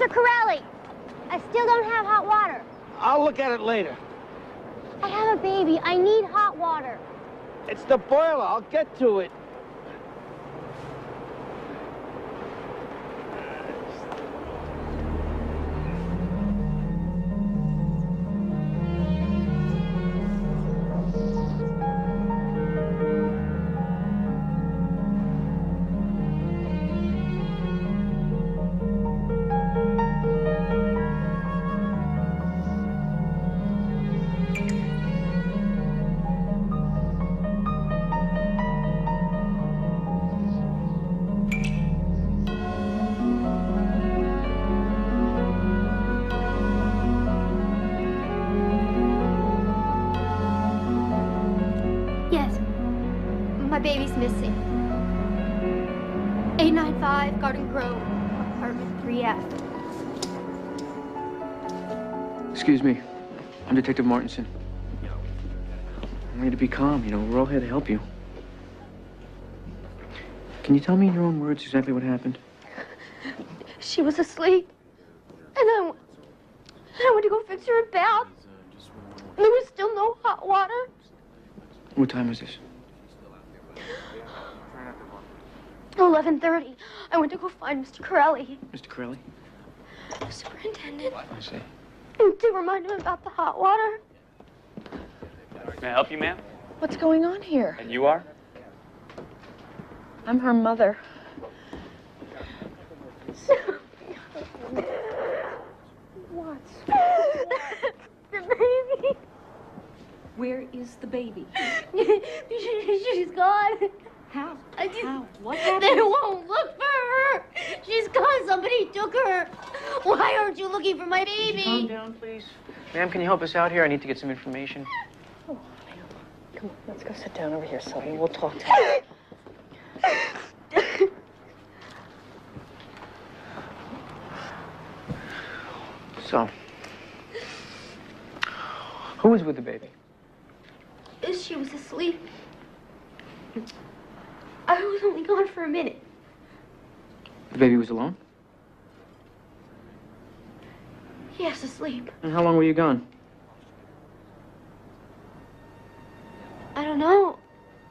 Mr. Corelli, I still don't have hot water. I'll look at it later. I have a baby. I need hot water. It's the boiler. I'll get to it. My baby's missing. 895 Garden Grove, apartment 3F. Excuse me. I'm Detective Martinson. I want you to be calm. You know, we're all here to help you. Can you tell me in your own words exactly what happened? She was asleep. And I went to go fix her a bath. There was still no hot water. What time was this? 11:30. I went to go find Mr. Corelli. Mr. Corelli? The superintendent. I see. And to remind him about the hot water. May I help you, ma'am? What's going on here? And you are? I'm her mother. What? The baby. Where is the baby? She's gone. How? How? What They happened? won't look for her. She's gone. Somebody took her. Why aren't you looking for my baby? Calm down, please. Ma'am, can you help us out here? I need to get some information. Oh, come on, let's go sit down over here, Sylvia. We'll talk to her. So, who was with the baby? She was asleep. I was only gone for a minute. The baby was alone? Yes, asleep. And how long were you gone? I don't know.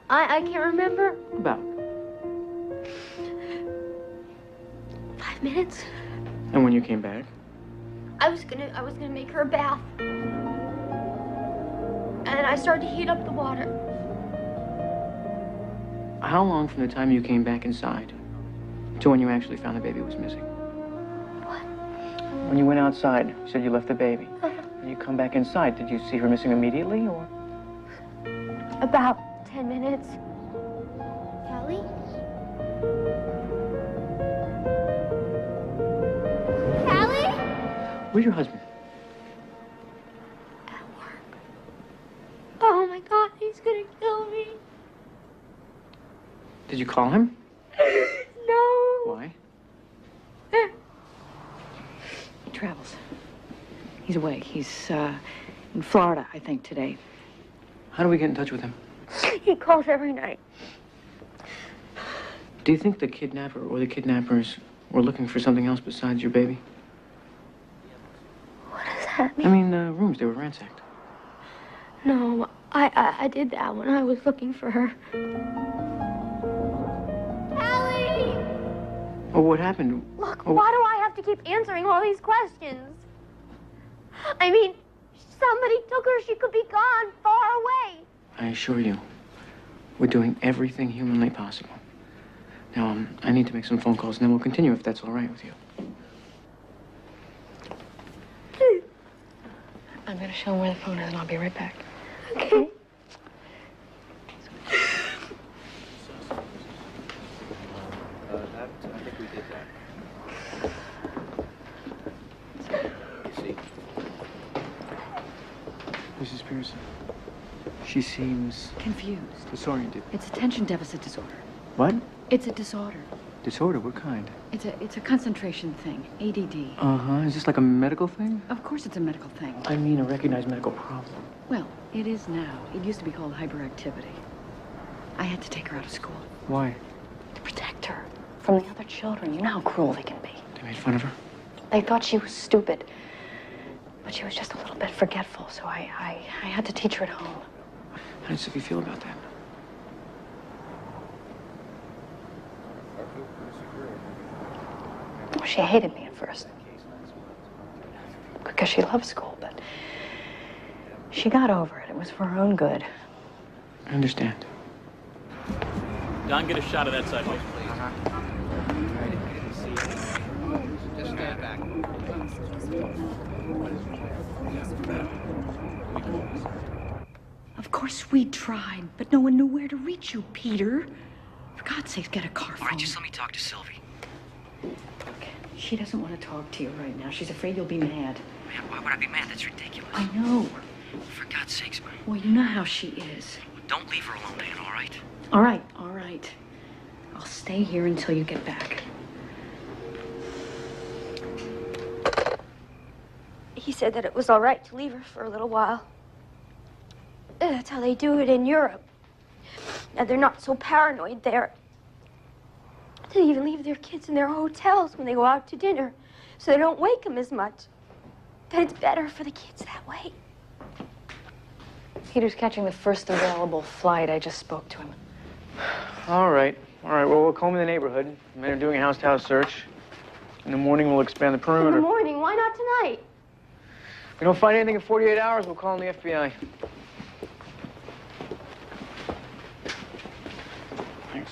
I can't remember. About. 5 minutes. And when you came back? I was gonna make her a bath. And I started to heat up the water. How long from the time you came back inside to when you actually found the baby was missing? What? When you went outside, you said you left the baby. When you come back inside, did you see her missing immediately, or? About 10 minutes. Callie? Callie? Where's your husband? At work. Oh my God, he's gonna kill me. Did you call him? No. Why? He travels. He's away. He's in Florida, I think, today. How do we get in touch with him? He calls every night. Do you think the kidnapper or the kidnappers were looking for something else besides your baby? What does that mean? I mean, the rooms, they were ransacked. No, I did that when I was looking for her. Callie! Well, what happened? Look, why do I have to keep answering all these questions? I mean, somebody took her. She could be gone far away. I assure you, we're doing everything humanly possible. Now, I need to make some phone calls, and then we'll continue if that's all right with you. I'm going to show him where the phone is, and I'll be right back. Okay. I think we did that. See? Mrs. Pearson, she seems Confused. disoriented. It's attention deficit disorder. What? It's a disorder. Disorder? What kind? It's a concentration thing. ADD. Uh-huh. Is this like a medical thing? Of course it's a medical thing. I mean a recognized medical problem. Well, it is now. It used to be called hyperactivity. I had to take her out of school Why? to protect her from the other children. You know how cruel they can be. They made fun of her? They thought she was stupid. But she was just a little bit forgetful, so I had to teach her at home. How did Sylvie feel about that? Well, she hated me at first. Because she loved school, but she got over it. It was for her own good. I understand. Don, get a shot of that side, please. Just stand back. Of course we tried, but no one knew where to reach you, Peter. For God's sake, get a car phone. All right, just let me talk to Sylvie. Look, she doesn't want to talk to you right now. She's afraid you'll be mad. Man, why would I be mad? That's ridiculous. I know. For God's sakes, man. Well, you know how she is. Don't leave her alone, man, all right? All right, all right. I'll stay here until you get back. He said that it was all right to leave her for a little while. That's how they do it in Europe. Now, they're not so paranoid there. They even leave their kids in their hotels when they go out to dinner, so they don't wake them as much. But it's better for the kids that way. Peter's catching the first available flight. I just spoke to him. All right. Well, we'll comb the neighborhood. Men are doing a house-to-house search. In the morning, we'll expand the In perimeter. the morning, why not tonight? If we don't find anything in 48 hours, we'll call in the FBI. Thanks.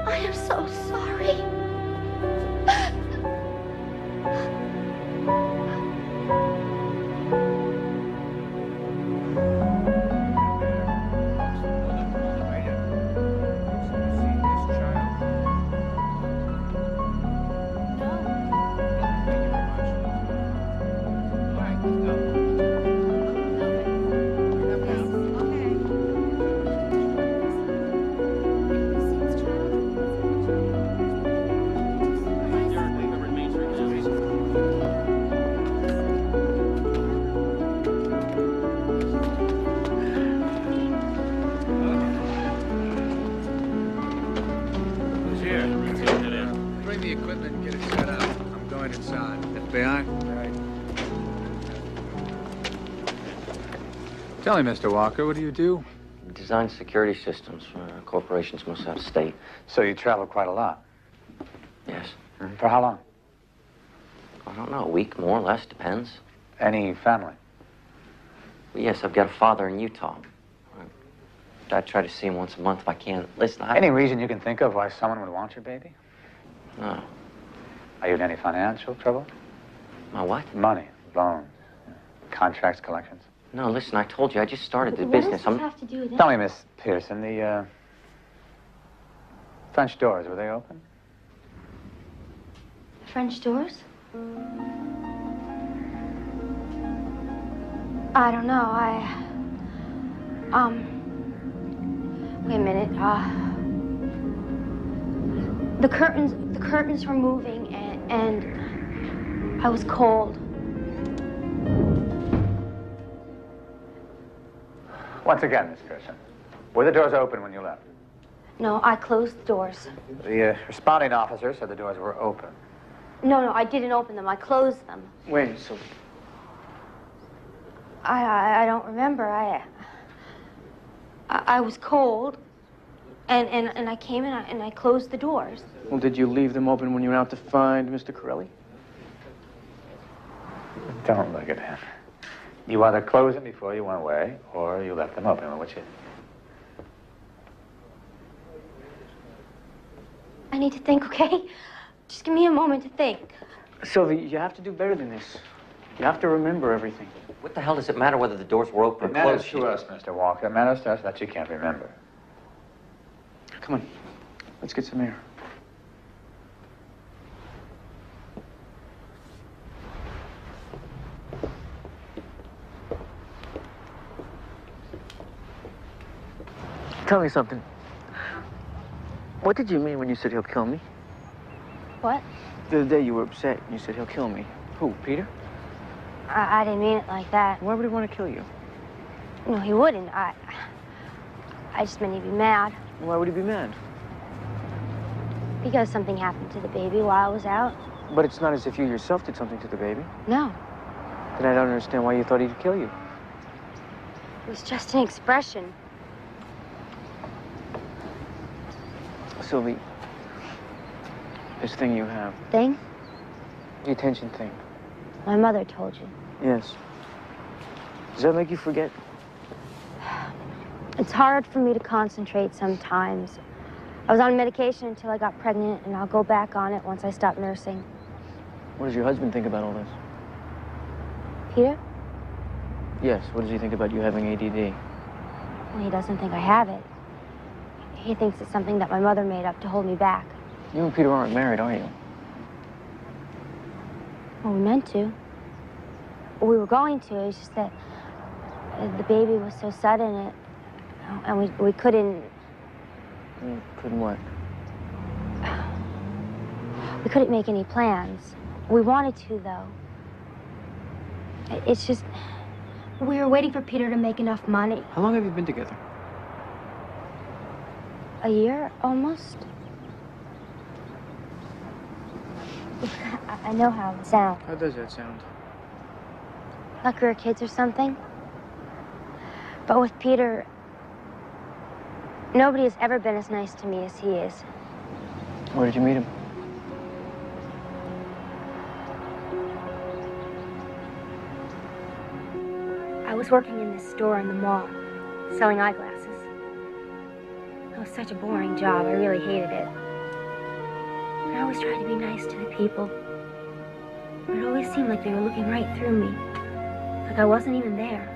I am so sorry. Bring the equipment and get it set up. I'm going inside. FBI? Right. Tell me, Mr. Walker, what do you do? Design security systems for corporations most out of state. So you travel quite a lot? Yes. For how long? I don't know, a week, more or less, depends. Any family? Well, yes, I've got a father in Utah. I try to see him once a month if I can. Listen, Any reason you can think of why someone would want your baby? No. Are you in any financial trouble? My what? Money, loans, contracts, collections. No, listen, I told you, I just started the What business. does this have to do with Tell me, Miss Pearson, the French doors, were they open? French doors? I don't know. Wait a minute. The curtains were moving, and I was cold. Once again, Miss Pearson, were the doors open when you left? No, I closed the doors. The responding officer said the doors were open. No, I didn't open them. I closed them. Wait, Sylvie. I don't remember. I was cold. And I came in and I closed the doors. Well, did you leave them open when you went out to find Mr. Corelli? Don't look at him. You either closed them before you went away, or you left them open. Which is? I need to think, okay? Just give me a moment to think. Sylvie, you have to do better than this. You have to remember everything. What the hell does it matter whether the doors were open It or matters closed? to us, Mr. Walker. It matters to us that you can't remember. Come on. Let's get some air. Tell me something. What did you mean when you said he'll kill me? What? The other day you were upset and you said he'll kill me. Who, Peter? I didn't mean it like that. Why would he want to kill you? No, he wouldn't. I just meant he'd be mad. Why would he be mad? Because something happened to the baby while I was out. But it's not as if you yourself did something to the baby. No. Then I don't understand why you thought he'd kill you. It was just an expression. Sylvie, this thing you have, Thing? the attention thing. My mother told you. Yes. Does that make you forget? It's hard for me to concentrate sometimes. I was on medication until I got pregnant, and I'll go back on it once I stop nursing. What does your husband think about all this? Peter? Yes, what does he think about you having ADD? Well, he doesn't think I have it. He thinks it's something that my mother made up to hold me back. You and Peter aren't married, are you? Well, we meant to. We were going to. It's just that the baby was so sudden, and we couldn't. You couldn't what? We couldn't make any plans. We wanted to, though. It's just we were waiting for Peter to make enough money. How long have you been together? A year, almost. I know how it sounds. How does that sound? Like we were kids or something. But with Peter, nobody has ever been as nice to me as he is. Where did you meet him? I was working in this store in the mall, selling eyeglasses. It was such a boring job. I really hated it. I always tried to be nice to the people. But it always seemed like they were looking right through me. Like I wasn't even there.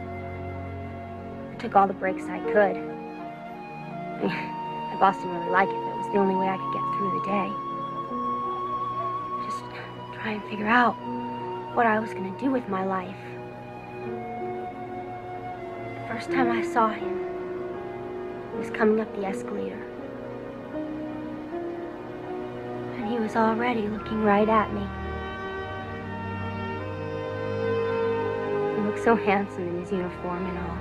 I took all the breaks I could. My boss didn't really like it, but it was the only way I could get through the day. Just try and figure out what I was going to do with my life. The first time I saw him, he was coming up the escalator. And he was already looking right at me. He looked so handsome in his uniform and all.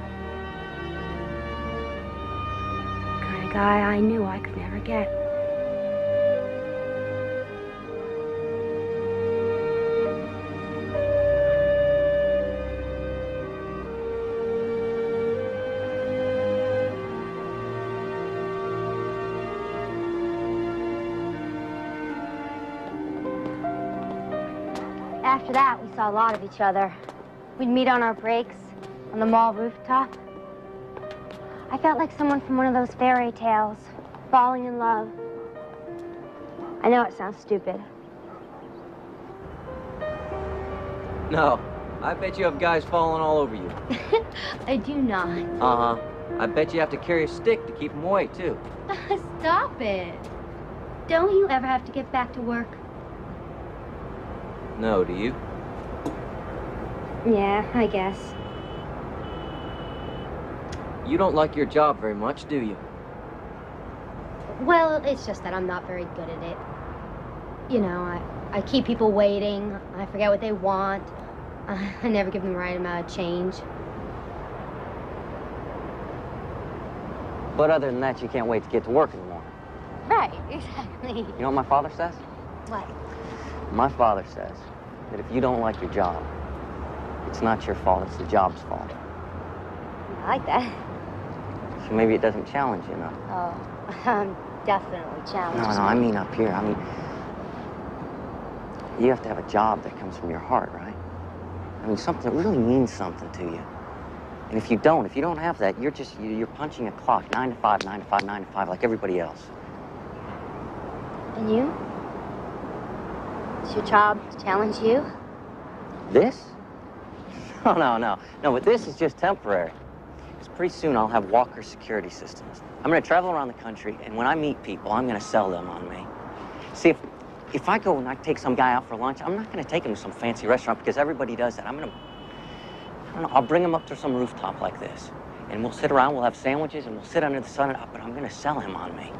The kind of guy I knew I could never get. After that, we saw a lot of each other. We'd meet on our breaks, on the mall rooftop. I felt like someone from one of those fairy tales, falling in love. I know it sounds stupid. No. I bet you have guys falling all over you. I do not. Uh-huh. I bet you have to carry a stick to keep them away, too. Stop it. Don't you ever have to get back to work? No, do you? Yeah, I guess. You don't like your job very much, do you? Well, it's just that I'm not very good at it. You know, I keep people waiting. I forget what they want. I never give them the right amount of change. But other than that, you can't wait to get to work in the morning. Right, exactly. You know what my father says? What? My father says that if you don't like your job, it's not your fault, it's the job's fault. I like that. So maybe it doesn't challenge you enough. Oh, definitely challenging. No, I mean up here. I mean, you have to have a job that comes from your heart, right? I mean, something that really means something to you. And if you don't have that, you're punching a clock, 9 to 5, 9 to 5, 9 to 5, like everybody else. And you? Does your job challenge you? This? No, but this is just temporary. Because pretty soon I'll have walker security systems. I'm gonna travel around the country, and when I meet people, I'm gonna sell them on me. See, if I go and I take some guy out for lunch, I'm not gonna take him to some fancy restaurant because everybody does that. I'll bring him up to some rooftop like this, and we'll sit around, we'll have sandwiches, and we'll sit under the sun, but I'm gonna sell him on me.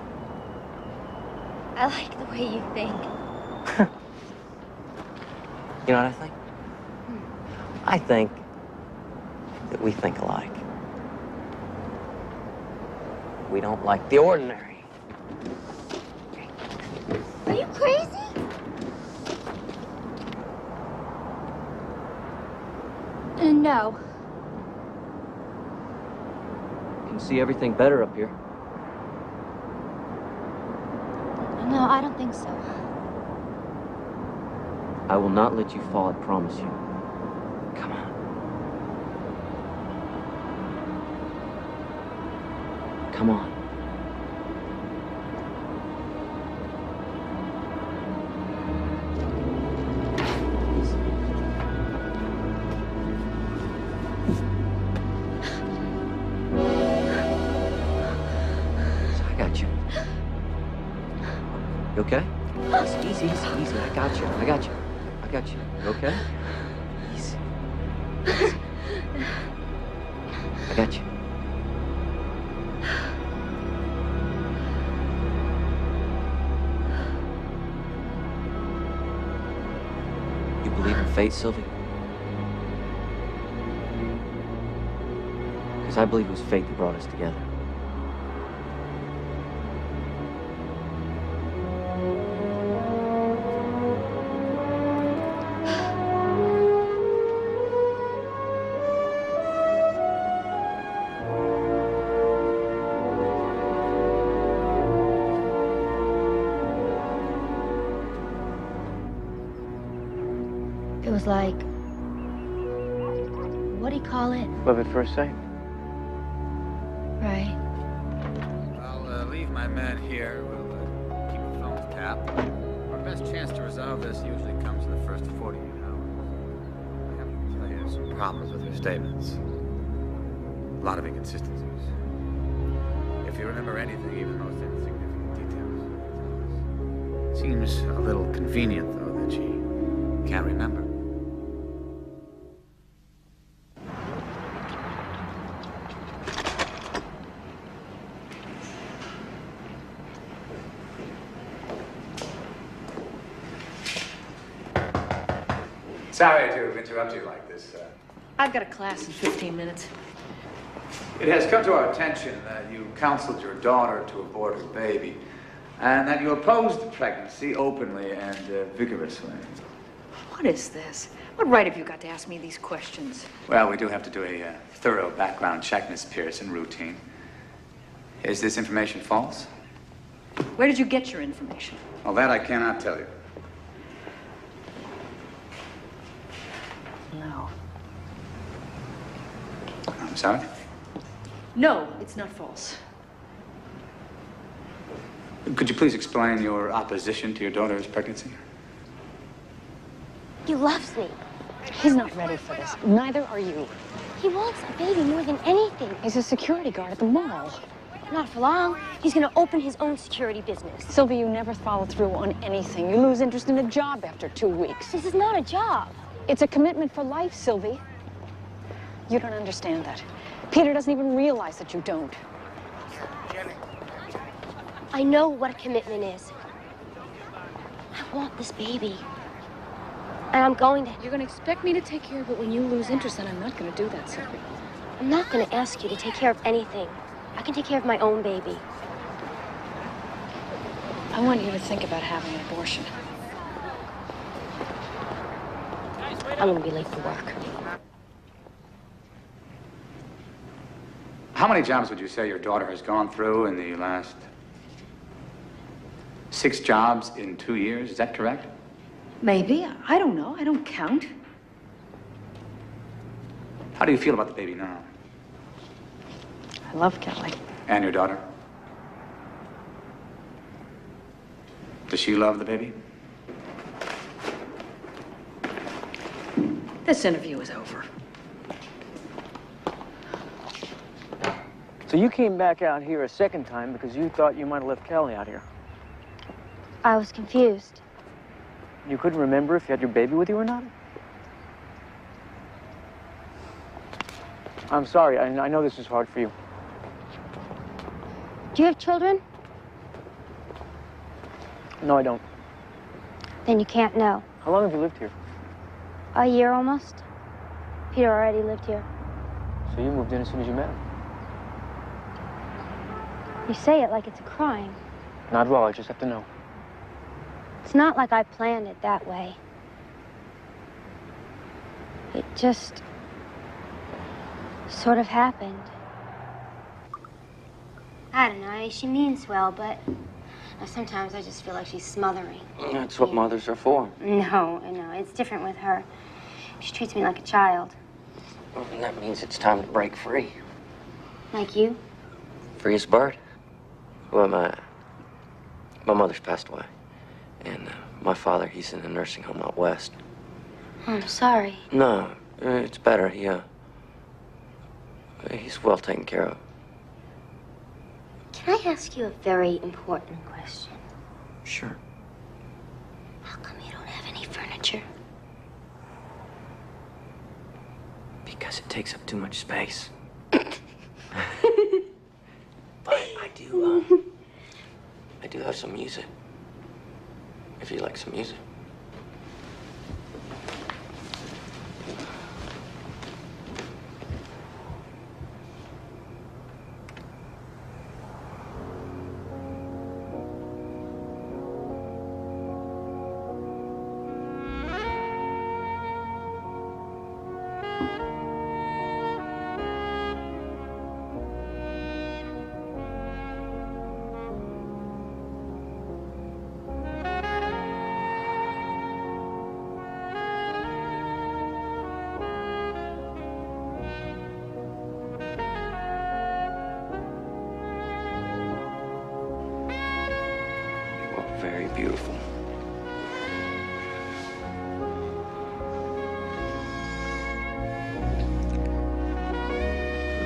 I like the way you think. You know what I think? I think that we think alike. We don't like the ordinary. Are you crazy? No. You can see everything better up here. No, I don't think so. I will not let you fall, I promise you. Come on. Come on. I got you. You okay? Easy. I got you. You okay? Easy. I got you. You believe in fate, Sylvie? Because I believe it was fate that brought us together. It was like, what do you call it? Love at first sight. Right. I'll leave my man here. We'll keep the phones tapped. Our best chance to resolve this usually comes in the first 48 hours. I have to tell you some problems with her statements. A lot of inconsistencies. If you remember anything, even the most insignificant details, it seems a little convenient, though, that she can't remember. Sorry to interrupt you like this. I've got a class in 15 minutes. It has come to our attention that you counseled your daughter to abort her baby, and that you opposed the pregnancy openly and vigorously. What is this? What right have you got to ask me these questions? Well, we do have to do a thorough background check, Miss Pearson, routine. Is this information false? Where did you get your information? Well, that I cannot tell you. No. I'm sorry? No, it's not false. Could you please explain your opposition to your daughter's pregnancy? He loves me. He's not ready for this. Neither are you. He wants a baby more than anything. He's a security guard at the mall. Not for long. He's gonna open his own security business. Sylvia, you never follow through on anything. You lose interest in a job after 2 weeks. This is not a job. It's a commitment for life, Sylvie. You don't understand that. Peter doesn't even realize that you don't. I know what a commitment is. I want this baby. And I'm going to... You're going to expect me to take care of it when you lose interest, and I'm not going to do that, Sylvie. I'm not going to ask you to take care of anything. I can take care of my own baby. I want you to think about having an abortion. I'm going to be late for work. How many jobs would you say your daughter has gone through in the last 6 jobs in 2 years? Is that correct? Maybe. I don't know. I don't count. How do you feel about the baby now? I love Kelly. And your daughter? Does she love the baby? This interview is over. So you came back out here a second time because you thought you might have left Kelly out here. I was confused. You couldn't remember if you had your baby with you or not? I'm sorry. I know this is hard for you. Do you have children? No, I don't. Then you can't know. How long have you lived here? A year almost. Peter already lived here. So you moved in as soon as you met him? You say it like it's a crime. Not at all. I just have to know. It's not like I planned it that way. It just sort of happened. I don't know. She means well, but sometimes I just feel like she's smothering. That's what mothers are for. No, it's different with her. She treats me like a child. Well, and that means it's time to break free. Like you? Free as a bird. Well, my mother's passed away. And my father, he's in a nursing home out west. Oh, I'm sorry. No, it's better. He's well taken care of. Can I ask you a very important question? Sure. How come you don't have any furniture? Because it takes up too much space. But I do have some music. If you like some music. Very beautiful.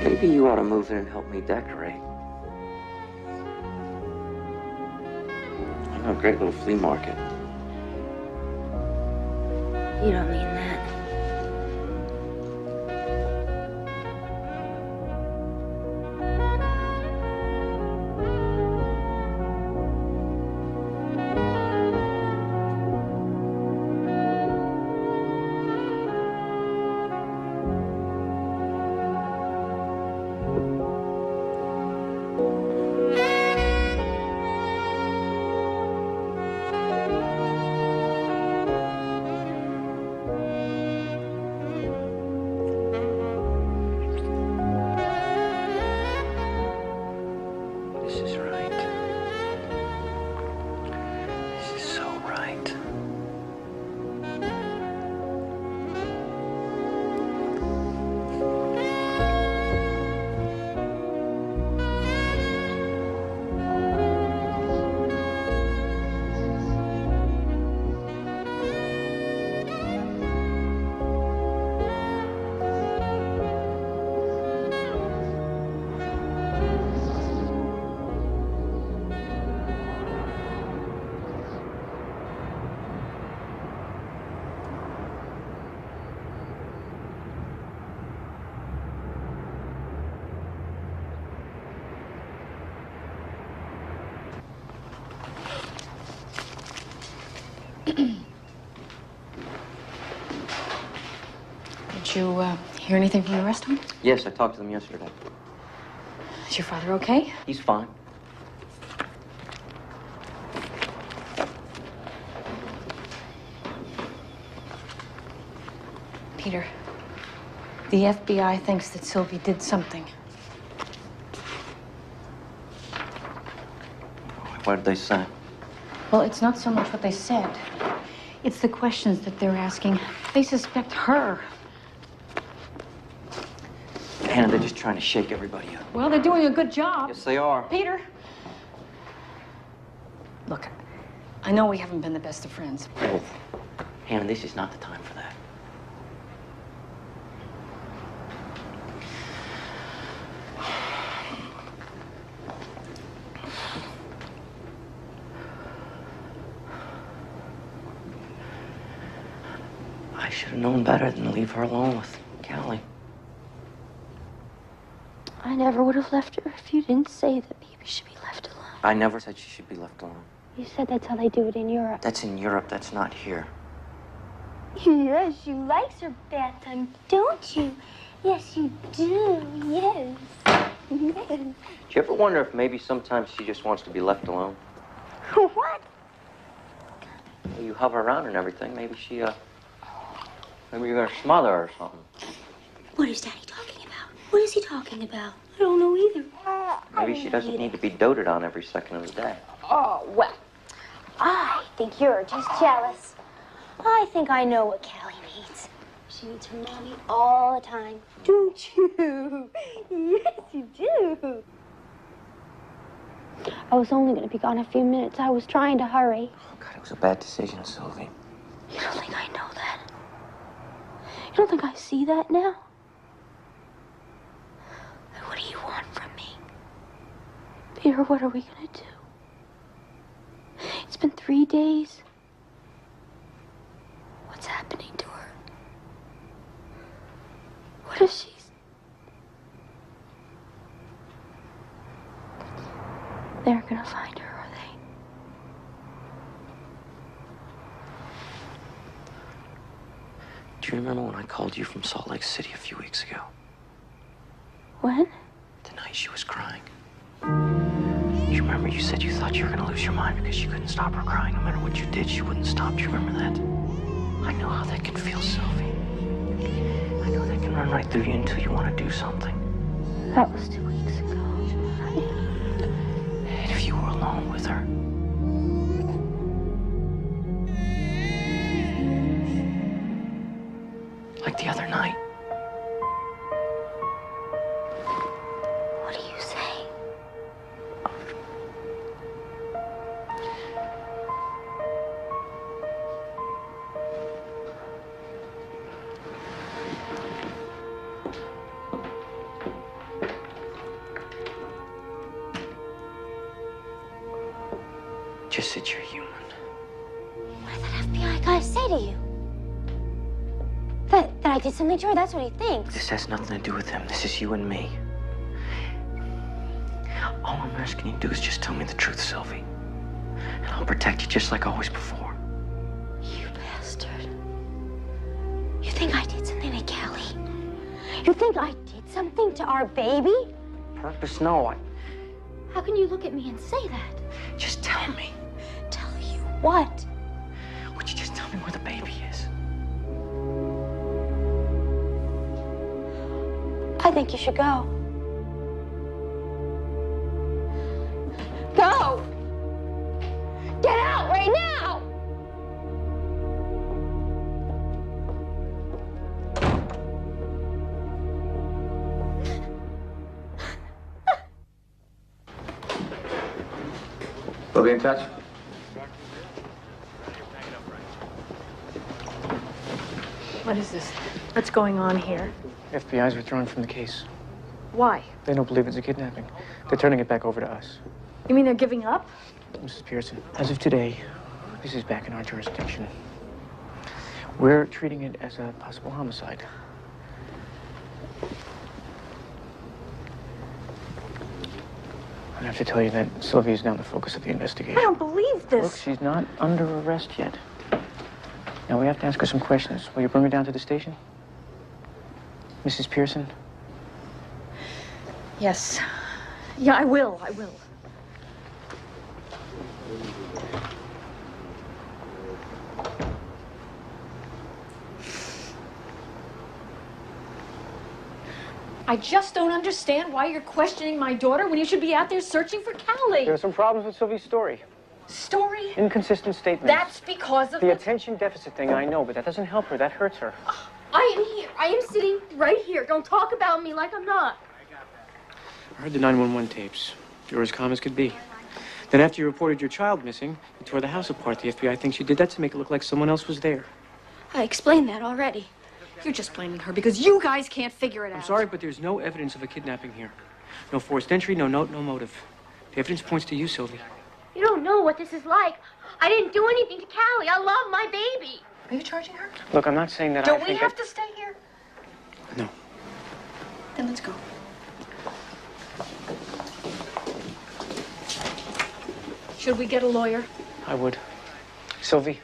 Maybe you ought to move in and help me decorate. I know a great little flea market. You don't mean that. Did you hear anything from the rest of them? Yes, I talked to them yesterday. Is your father okay? He's fine. Peter, the FBI thinks that Sylvie did something. What did they say? Well, it's not so much what they said. It's the questions that they're asking. They suspect her. Hannah, they're just trying to shake everybody up. Well, they're doing a good job. Yes, they are. Peter. Look, I know we haven't been the best of friends. Oh, Hannah, this is not the time for that. I should have known better than to leave her alone with Callie. I never would have left her if you didn't say that baby should be left alone. I never said she should be left alone. You said that's how they do it in Europe. That's in Europe, that's not here. Yes, you likes her bath time, don't you? Yes, you do. Yes. Yes. Do you ever wonder if maybe sometimes she just wants to be left alone? What? Well, you hover around and everything. Maybe she, maybe you're gonna smother her or something. What is Daddy talking about? What is he talking about? I don't know either. Maybe she doesn't need to be doted on every second of the day. Oh, well, I think you're just jealous. I think I know what Callie needs. She needs her mommy all the time. Don't you? Yes, you do. I was only going to be gone a few minutes. I was trying to hurry. Oh, God, it was a bad decision, Sylvie. You don't think I know that? You don't think I see that now? What do you want from me? Peter, what are we going to do? It's been 3 days. What's happening to her? What if she's... They're gonna find her, are they? Do you remember when I called you from Salt Lake City a few weeks ago? When? The night she was crying. You remember you said you thought you were gonna lose your mind because you couldn't stop her crying. No matter what you did, she wouldn't stop. Do you remember that? I know how that can feel, Sylvie. I know that can run right through you until you want to do something. That was 2 weeks ago. And if you were alone with her, like the other night. What are you saying? Just that you're human. What did that FBI guy say to you? That I did something to her? That's what he thinks. This has nothing to do with him. This is you and me. All I'm asking you to do is just tell me the truth, Sylvie. And I'll protect you just like always before. You bastard. You think I did something to Callie? You think I did something to our baby? Purpose? No, How can you look at me and say that? Just tell me. Tell you what? Would you just tell me where the baby is? I think you should go. Go! Get out right now! We'll be in touch. What is this? What's going on here? FBI's withdrawing from the case. Why? They don't believe it's a kidnapping. They're turning it back over to us. You mean they're giving up? Mrs. Pearson, as of today, this is back in our jurisdiction. We're treating it as a possible homicide. I have to tell you that Sylvia is now the focus of the investigation. I don't believe this. Look, she's not under arrest yet. Now, we have to ask her some questions. Will you bring her down to the station? Mrs. Pearson? Yes. Yeah, I will. I will. I just don't understand why you're questioning my daughter when you should be out there searching for Callie. There are some problems with Sylvie's story. Story? Inconsistent statements. That's because of the attention deficit thing, I know, but that doesn't help her. That hurts her. I am here. I am sitting right here. Don't talk about me like I'm not. I heard the 911 tapes. You were as calm as could be. Then after you reported your child missing, you tore the house apart. The FBI thinks you did that to make it look like someone else was there. I explained that already. You're just blaming her because you guys can't figure it out. I'm sorry, but there's no evidence of a kidnapping here. No forced entry, no note, no motive. The evidence points to you, Sylvie. You don't know what this is like. I didn't do anything to Callie. I love my baby. Are you charging her? Look, I'm not saying that Don't we have to stay here? No. Then let's go. Should we get a lawyer? I would. Sylvie,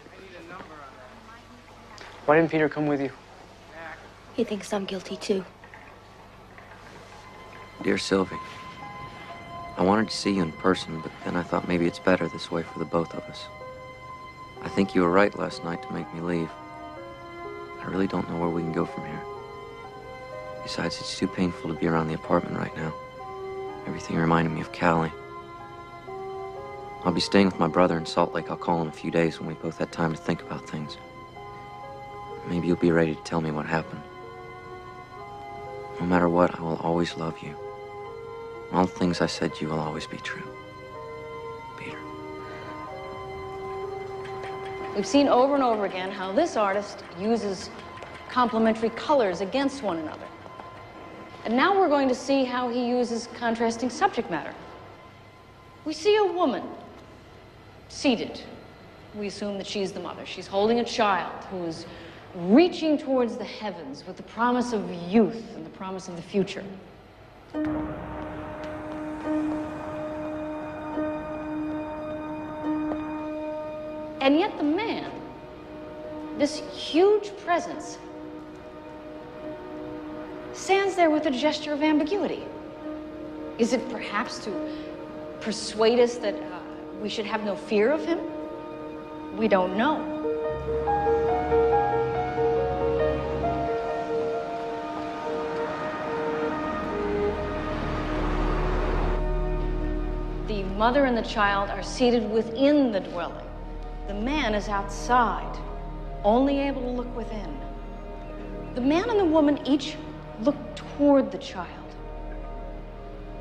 why didn't Peter come with you? He thinks I'm guilty, too. Dear Sylvie, I wanted to see you in person, but then I thought maybe it's better this way for the both of us. I think you were right last night to make me leave. I really don't know where we can go from here. Besides, it's too painful to be around the apartment right now. Everything reminded me of Callie. I'll be staying with my brother in Salt Lake. I'll call in a few days when we both had time to think about things. Maybe you'll be ready to tell me what happened. No matter what, I will always love you. All the things I said to you will always be true. Peter. We've seen over and over again how this artist uses complementary colors against one another. And now we're going to see how he uses contrasting subject matter. We see a woman seated. We assume that she's the mother. She's holding a child who is reaching towards the heavens with the promise of youth and the promise of the future. And yet the man, this huge presence, stands there with a gesture of ambiguity. Is it perhaps to persuade us that we should have no fear of him? We don't know. The mother and the child are seated within the dwelling. The man is outside, only able to look within. The man and the woman each look toward the child.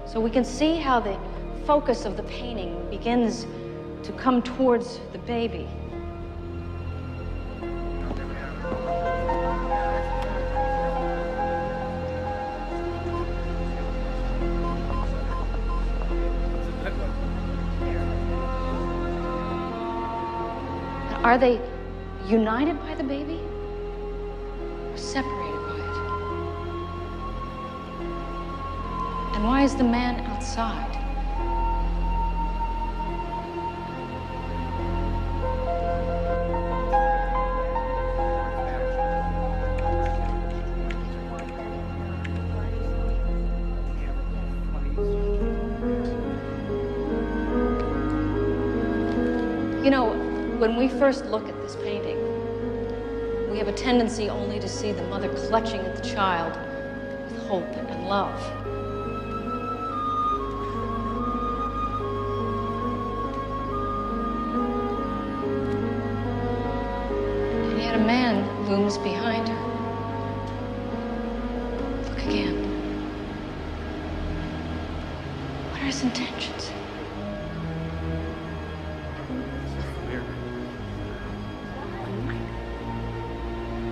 So we can see how the focus of the painting begins to come towards the baby. Are they united by the baby or separated by it? And why is the man outside? You know, when we first look at this painting, we have a tendency only to see the mother clutching at the child with hope and love. And yet a man looms behind her. Look again. What are his intentions?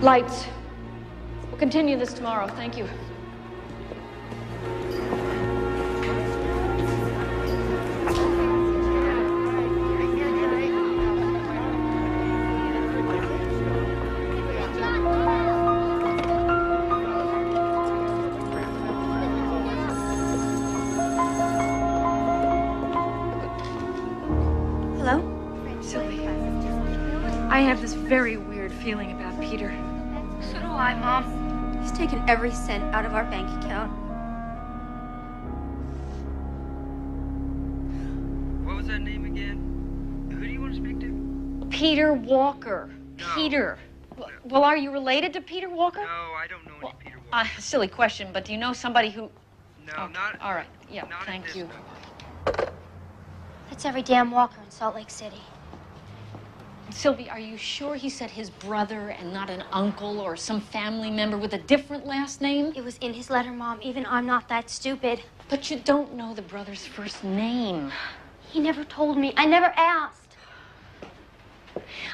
Lights. We'll continue this tomorrow. Thank you. Hello? Sylvie, I have this very weird feeling about Peter. So do I, Mom. He's taken every cent out of our bank account. What was that name again? Who do you want to speak to? Peter Walker. No. Peter. Well, are you related to Peter Walker? No, I don't know any Peter Walker. Silly question, but do you know somebody who... No, Okay, not... all right, yeah, not at thank this you. level. That's every damn Walker in Salt Lake City. Sylvie, are you sure he said his brother and not an uncle or some family member with a different last name? It was in his letter, Mom. Even I'm not that stupid. But you don't know the brother's first name. He never told me. I never asked.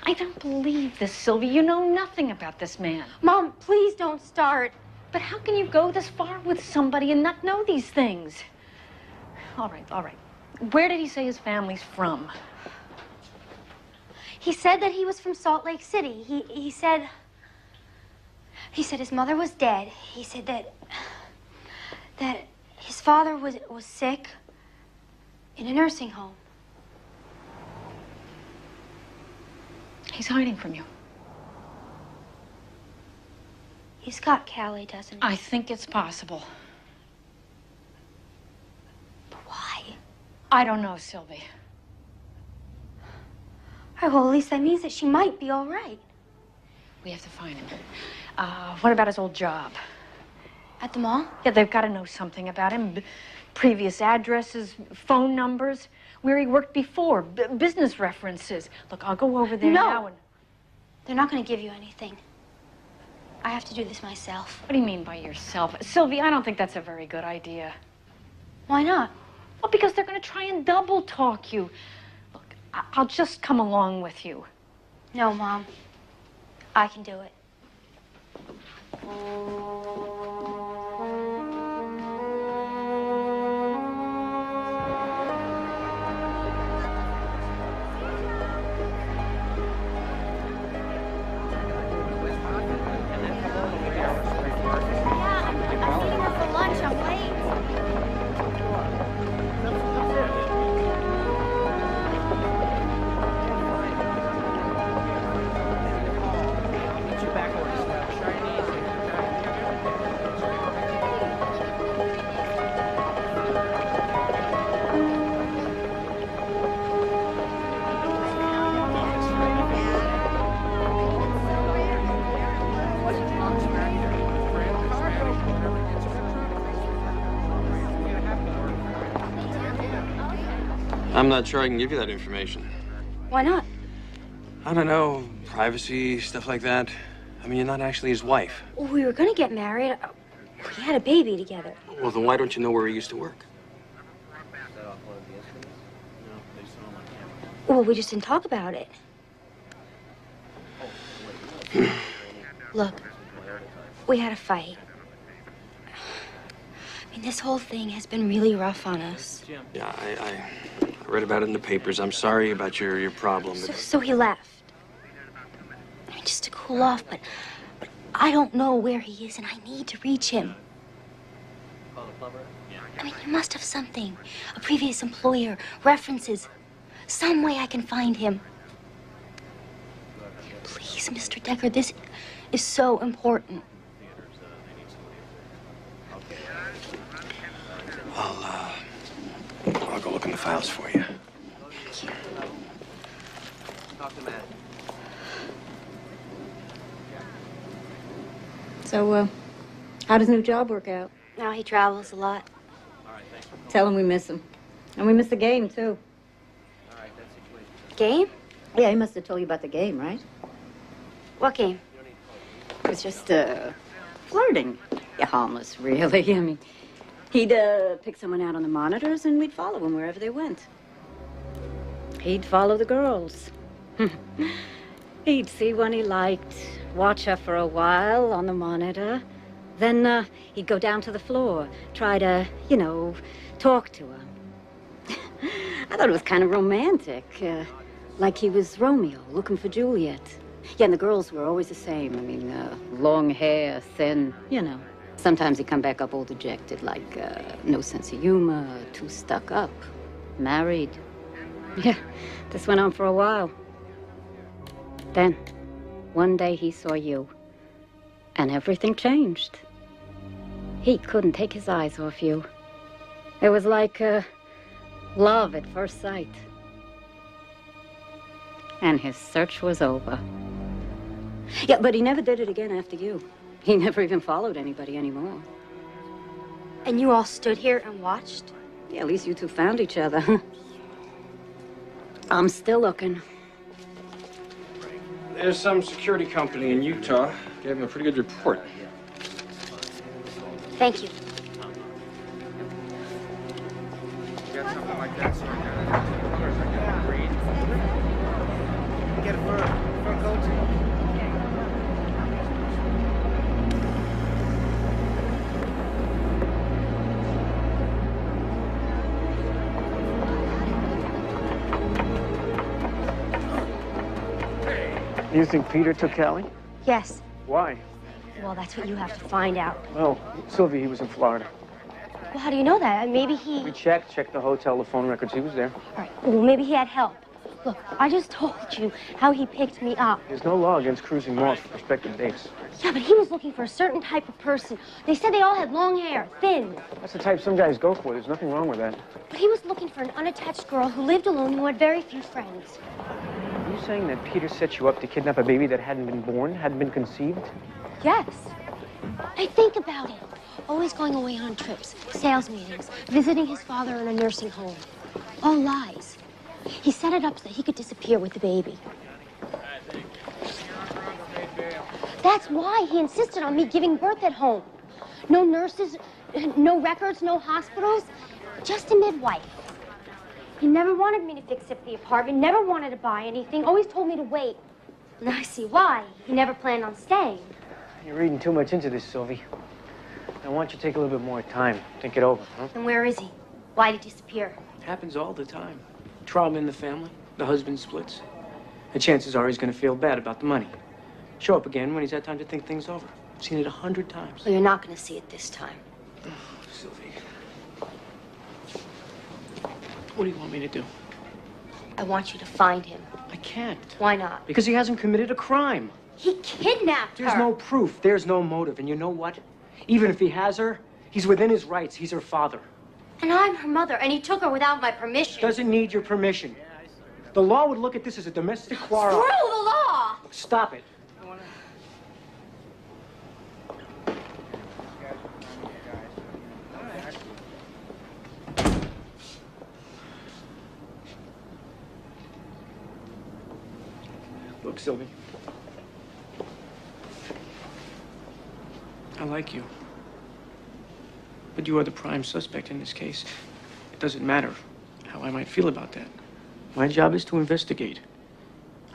I don't believe this, Sylvie. You know nothing about this man. Mom, please don't start. But how can you go this far with somebody and not know these things? All right, all right. Where did he say his family's from? He said that he was from Salt Lake City. He said his mother was dead. He said that his father was sick in a nursing home. He's hiding from you. He's got Callie, doesn't he? I think it's possible. But why? I don't know, Sylvie. All right, well, at least that means that she might be all right. We have to find him. What about his old job? At the mall? Yeah, they've got to know something about him. Previous addresses, phone numbers, where he worked before, business references. Look, I'll go over there now and... They're not going to give you anything. I have to do this myself. What do you mean by yourself? Sylvie, I don't think that's a very good idea. Why not? Well, because they're going to try and double talk you. Look, I'll just come along with you. No, Mom. I can do it. I'm not sure I can give you that information. Why not? I don't know, privacy, stuff like that. I mean, you're not actually his wife. Well, we were going to get married. We had a baby together. Well, then why don't you know where he used to work? Well, we just didn't talk about it. Look, we had a fight. I mean, this whole thing has been really rough on us. Yeah, I read about it in the papers. I'm sorry about your problem. So he left. I mean, just to cool off, but I don't know where he is, and I need to reach him. I mean, you must have something. A previous employer, references. Some way I can find him. Please, Mr. Decker, this is so important. I'll go look in the files for you. Thank you. Talk to Matt. So, how does new job work out? Now he travels a lot. Tell him we miss him. And we miss the game, too. Game? Yeah, he must have told you about the game, right? What game? It was just, flirting. Yeah, harmless, really. I mean, he'd, pick someone out on the monitors, and we'd follow him wherever they went. He'd follow the girls. He'd see one he liked, watch her for a while on the monitor. Then, he'd go down to the floor, try to, you know, talk to her. I thought it was kind of romantic. Like he was Romeo, looking for Juliet. Yeah, and the girls were always the same. I mean, long hair, thin, you know. Sometimes he'd come back up all dejected, like no sense of humor, too stuck up, married. Yeah, this went on for a while. Then, one day he saw you, and everything changed. He couldn't take his eyes off you. It was like love at first sight. And his search was over. Yeah, but he never did it again after you. He never even followed anybody anymore. And you all stood here and watched? Yeah, at least you two found each other. I'm still looking. There's some security company in Utah. Gave him a pretty good report. Thank you. You got something like that, sort of colors like that, green. Get a fur coat. You think Peter took Callie? Yes. Why? Well, that's what you have to find out. Well, Sylvie, he was in Florida. Well, how do you know that? Maybe he... We checked the hotel, the phone records. He was there. All right. Well, maybe he had help. Look, I just told you how he picked me up. There's no law against cruising north for prospective dates. Yeah, but he was looking for a certain type of person. They said they all had long hair, thin. That's the type some guys go for. There's nothing wrong with that. But he was looking for an unattached girl who lived alone, who had very few friends. Are you saying that Peter set you up to kidnap a baby that hadn't been born, hadn't been conceived? Yes. I think about it. Always going away on trips, sales meetings, visiting his father in a nursing home. All lies. He set it up so that he could disappear with the baby. That's why he insisted on me giving birth at home. No nurses, no records, no hospitals, just a midwife. He never wanted me to fix up the apartment, never wanted to buy anything, always told me to wait. Now I see why. He never planned on staying. You're reading too much into this, Sylvie. I want you to take a little bit more time. Think it over, huh? And where is he? Why did he disappear? It happens all the time. Trauma in the family, the husband splits. The chances are he's going to feel bad about the money. Show up again when he's had time to think things over. I've seen it 100 times. Well, you're not going to see it this time. Oh, Sylvie. What do you want me to do? I want you to find him. I can't. Why not? Because he hasn't committed a crime. He kidnapped her. There's no proof. There's no motive. And you know what? Even if he has her, he's within his rights. He's her father. And I'm her mother, and he took her without my permission. Doesn't need your permission. The law would look at this as a domestic quarrel. Screw the law! Stop it. Look, Sylvie. I like you. But you are the prime suspect in this case. It doesn't matter how I might feel about that. My job is to investigate.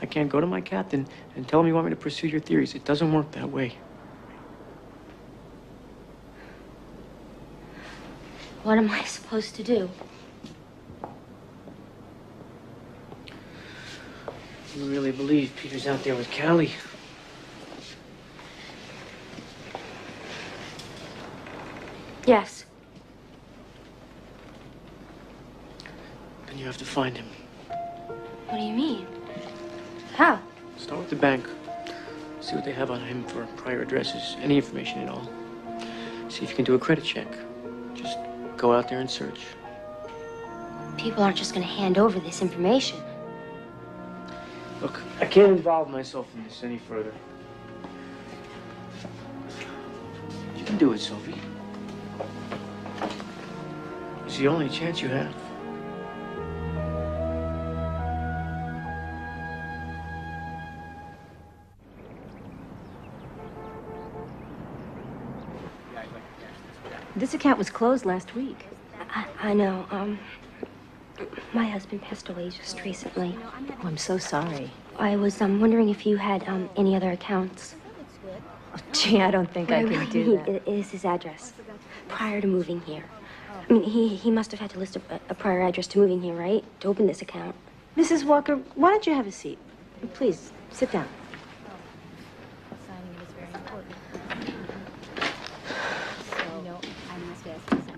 I can't go to my captain and tell him you want me to pursue your theories. It doesn't work that way. What am I supposed to do? You really believe Peter's out there with Callie? Yes. Then you have to find him. What do you mean? How? Start with the bank. See what they have on him for prior addresses, any information at all. See if you can do a credit check. Just go out there and search. People aren't just going to hand over this information. Look, I can't involve myself in this any further. You can do it, Sylvie. It's the only chance you have. This account was closed last week. I know. My husband passed away just recently. Oh, I'm so sorry. I was wondering if you had any other accounts. Oh, gee, I don't think I can do that. Is his address prior to moving here. I mean, he must have had to list a prior address to moving here, right? To open this account. Mrs. Walker, why don't you have a seat? Please, sit down.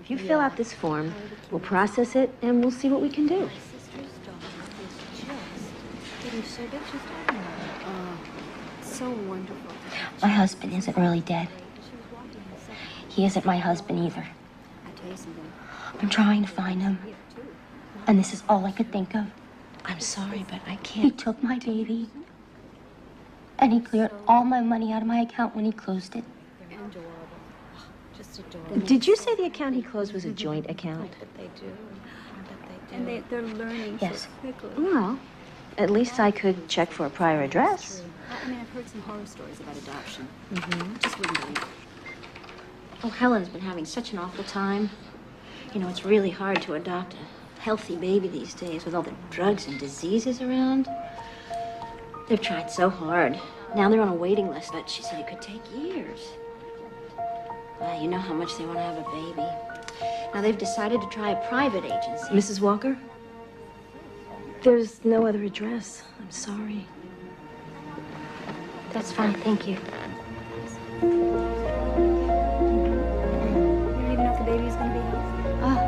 If you fill out this form, we'll process it, and we'll see what we can do. So wonderful. My husband isn't really dead. He isn't my husband either. I'm trying to find him. And this is all I could think of. I'm sorry, but I He can't. took my baby. And he cleared all my money out of my account when he closed it. Did you say the account he closed was a joint account? They do. And they're learning Yes. so quickly. Well, at least I could check for a prior address. I mean, I've heard some horror stories about adoption. Mm-hmm. Just wouldn't believe it. Oh, Helen's been having such an awful time. You know, it's really hard to adopt a healthy baby these days with all the drugs and diseases around. They've tried so hard. Now they're on a waiting list, but she said it could take years. Well, you know how much they want to have a baby. Now they've decided to try a private agency. Mrs. Walker? There's no other address. I'm sorry. That's fine, thank you. You don't even know if the baby's going to be healthy. Ah,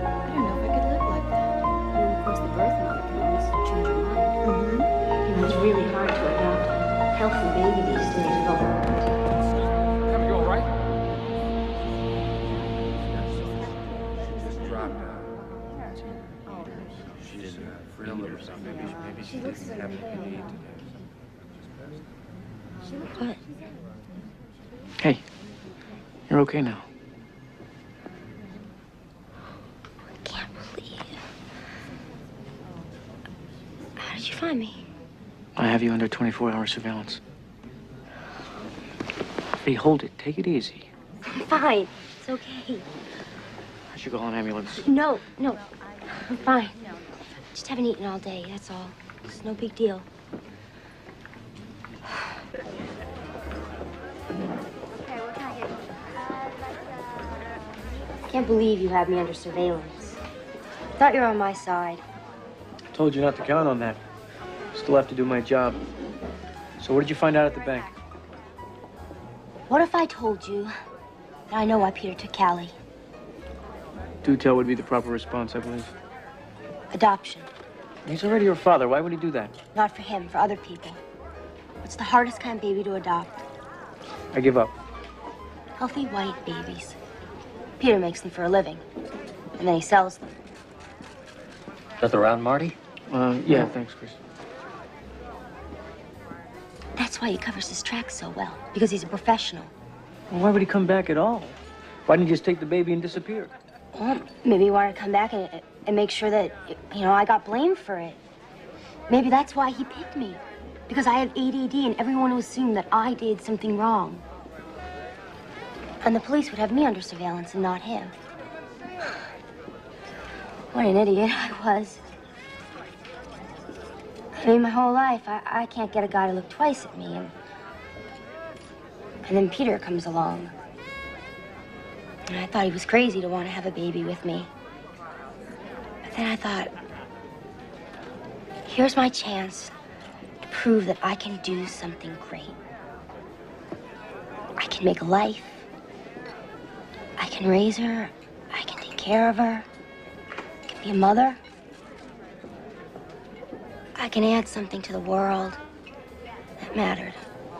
I don't know if I could live like that. I mean, of course, the birth mother can always change her mind. You know, it's really hard to adopt a healthy baby these days with all the... Have you all right? what? Hey, you're okay now. I can't believe. How did you find me? I have you under 24-hour surveillance. Hey, hold it. Take it easy. I'm fine. It's okay. I should call an ambulance. No, I'm fine. Just haven't eaten all day, that's all. It's no big deal. I can't believe you have me under surveillance. Thought you were on my side. I told you not to count on that. Still have to do my job. So what did you find out at the bank? What if I told you that I know why Peter took Callie? Do tell would be the proper response, I believe. Adoption. He's already your father. Why would he do that? Not for him, for other people. It's the hardest kind of baby to adopt. I give up. Healthy white babies. Peter makes them for a living, and then he sells them. Is that the round, Marty? Yeah, thanks, Chris. That's why he covers his tracks so well, because he's a professional. Well, why would he come back at all? Why didn't he just take the baby and disappear? Well, maybe he wanted to come back and make sure that, you know, I got blamed for it. Maybe that's why he picked me, because I have ADD and everyone will assume that I did something wrong. And the police would have me under surveillance and not him. What an idiot I was. I mean, my whole life, I can't get a guy to look twice at me. And then Peter comes along. And I thought he was crazy to want to have a baby with me. But then I thought, here's my chance to prove that I can do something great. I can make a life. I can raise her. I can take care of her. I can be a mother. I can add something to the world that mattered.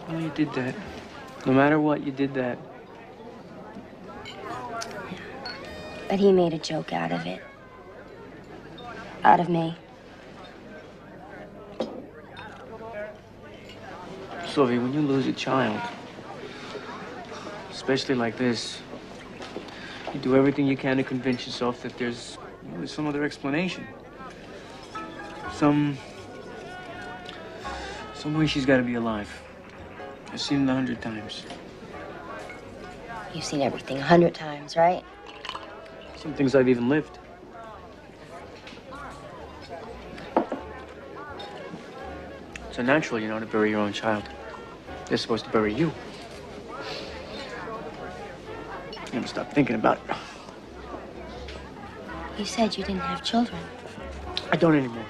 Well, you did that. No matter what, you did that. But he made a joke out of it. Out of me. Sylvie, when you lose a child, especially like this, you do everything you can to convince yourself that there's some other explanation. Some way she's got to be alive. I've seen it 100 times. You've seen everything 100 times, right? Some things I've even lived. So natural, you know, to bury your own child. They're supposed to bury you. You never stop thinking about it. You said you didn't have children. I don't anymore.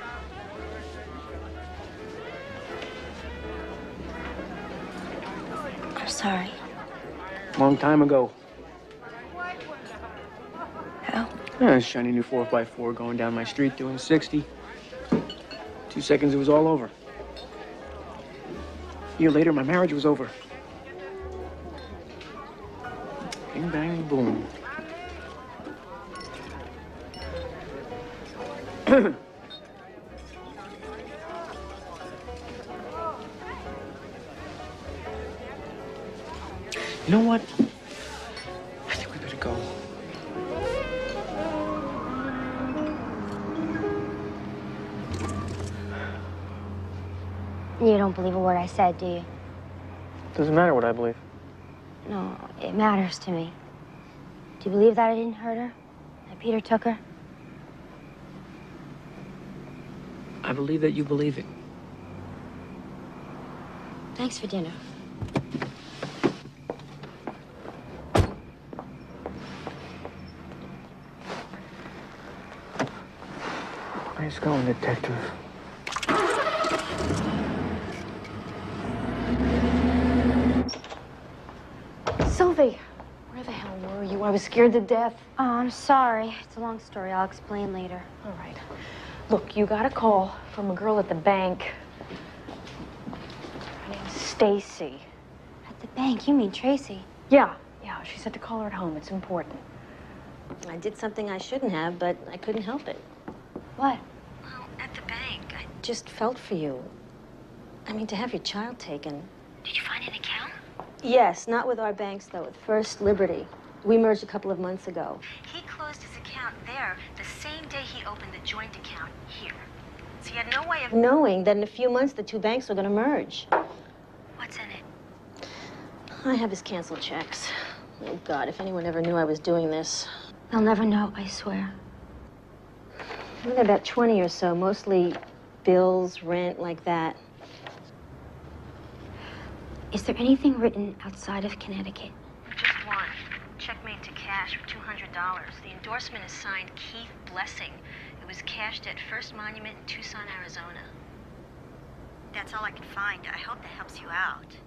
I'm sorry. Long time ago. How? Yeah, a shiny new 4x4 going down my street doing 60. 2 seconds, it was all over. A year later, my marriage was over. Bing, bang, boom. You know what? I think we better go. You don't believe a word I said, do you? Doesn't matter what I believe. No, it matters to me. Do you believe that I didn't hurt her? That Peter took her? I believe that you believe it. Thanks for dinner. Nice going, detective. Sylvie, where the hell were you? I was scared to death. Oh, I'm sorry. It's a long story. I'll explain later. All right. Look, you got a call from a girl at the bank. Her name's Stacy. At the bank? You mean Tracey? Yeah. She said to call her at home. It's important. I did something I shouldn't have, but I couldn't help it. What? Well, at the bank, I just felt for you. I mean, to have your child taken. Did you find an account? Yes, not with our banks, though. With First Liberty. We merged a couple of months ago. He closed his account there the same day he opened the joint account here. So he had no way of Knowing that in a few months, the two banks were going to merge. What's in it? I have his canceled checks. Oh, God, if anyone ever knew I was doing this. They'll never know, I swear. Well, there are about 20 or so, mostly bills, rent, like that. Is there anything written outside of Connecticut? Just one. Checkmate to cash for $200. The endorsement is signed Keith Blessing. It was cashed at First Monument in Tucson, Arizona. That's all I could find. I hope that helps you out.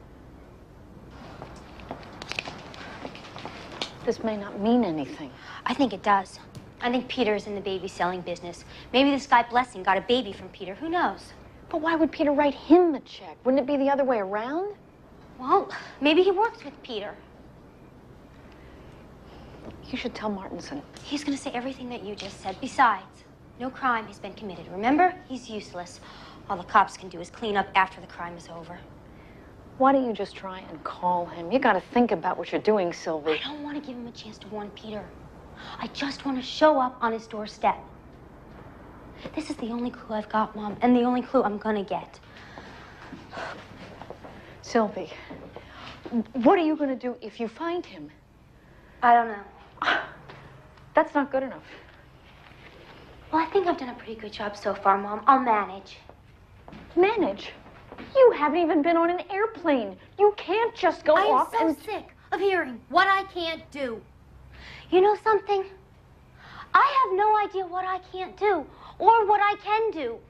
This may not mean anything. I think it does. I think Peter's in the baby selling business. Maybe this guy Blessing got a baby from Peter. Who knows? But why would Peter write him the check? Wouldn't it be the other way around? Well, maybe he works with Peter. You should tell Martinson. He's gonna say everything that you just said. Besides, no crime has been committed. Remember? He's useless. All the cops can do is clean up after the crime is over. Why don't you just try and call him? You gotta think about what you're doing, Sylvie. I don't want to give him a chance to warn Peter. I just want to show up on his doorstep. This is the only clue I've got, Mom, and the only clue I'm gonna get. Sylvie, what are you gonna do if you find him? I don't know. That's not good enough. Well, I think I've done a pretty good job so far, Mom. I'll manage. Manage? You haven't even been on an airplane. You can't just go off and... I'm so sick of hearing what I can't do. You know something? I have no idea what I can't do or what I can do. You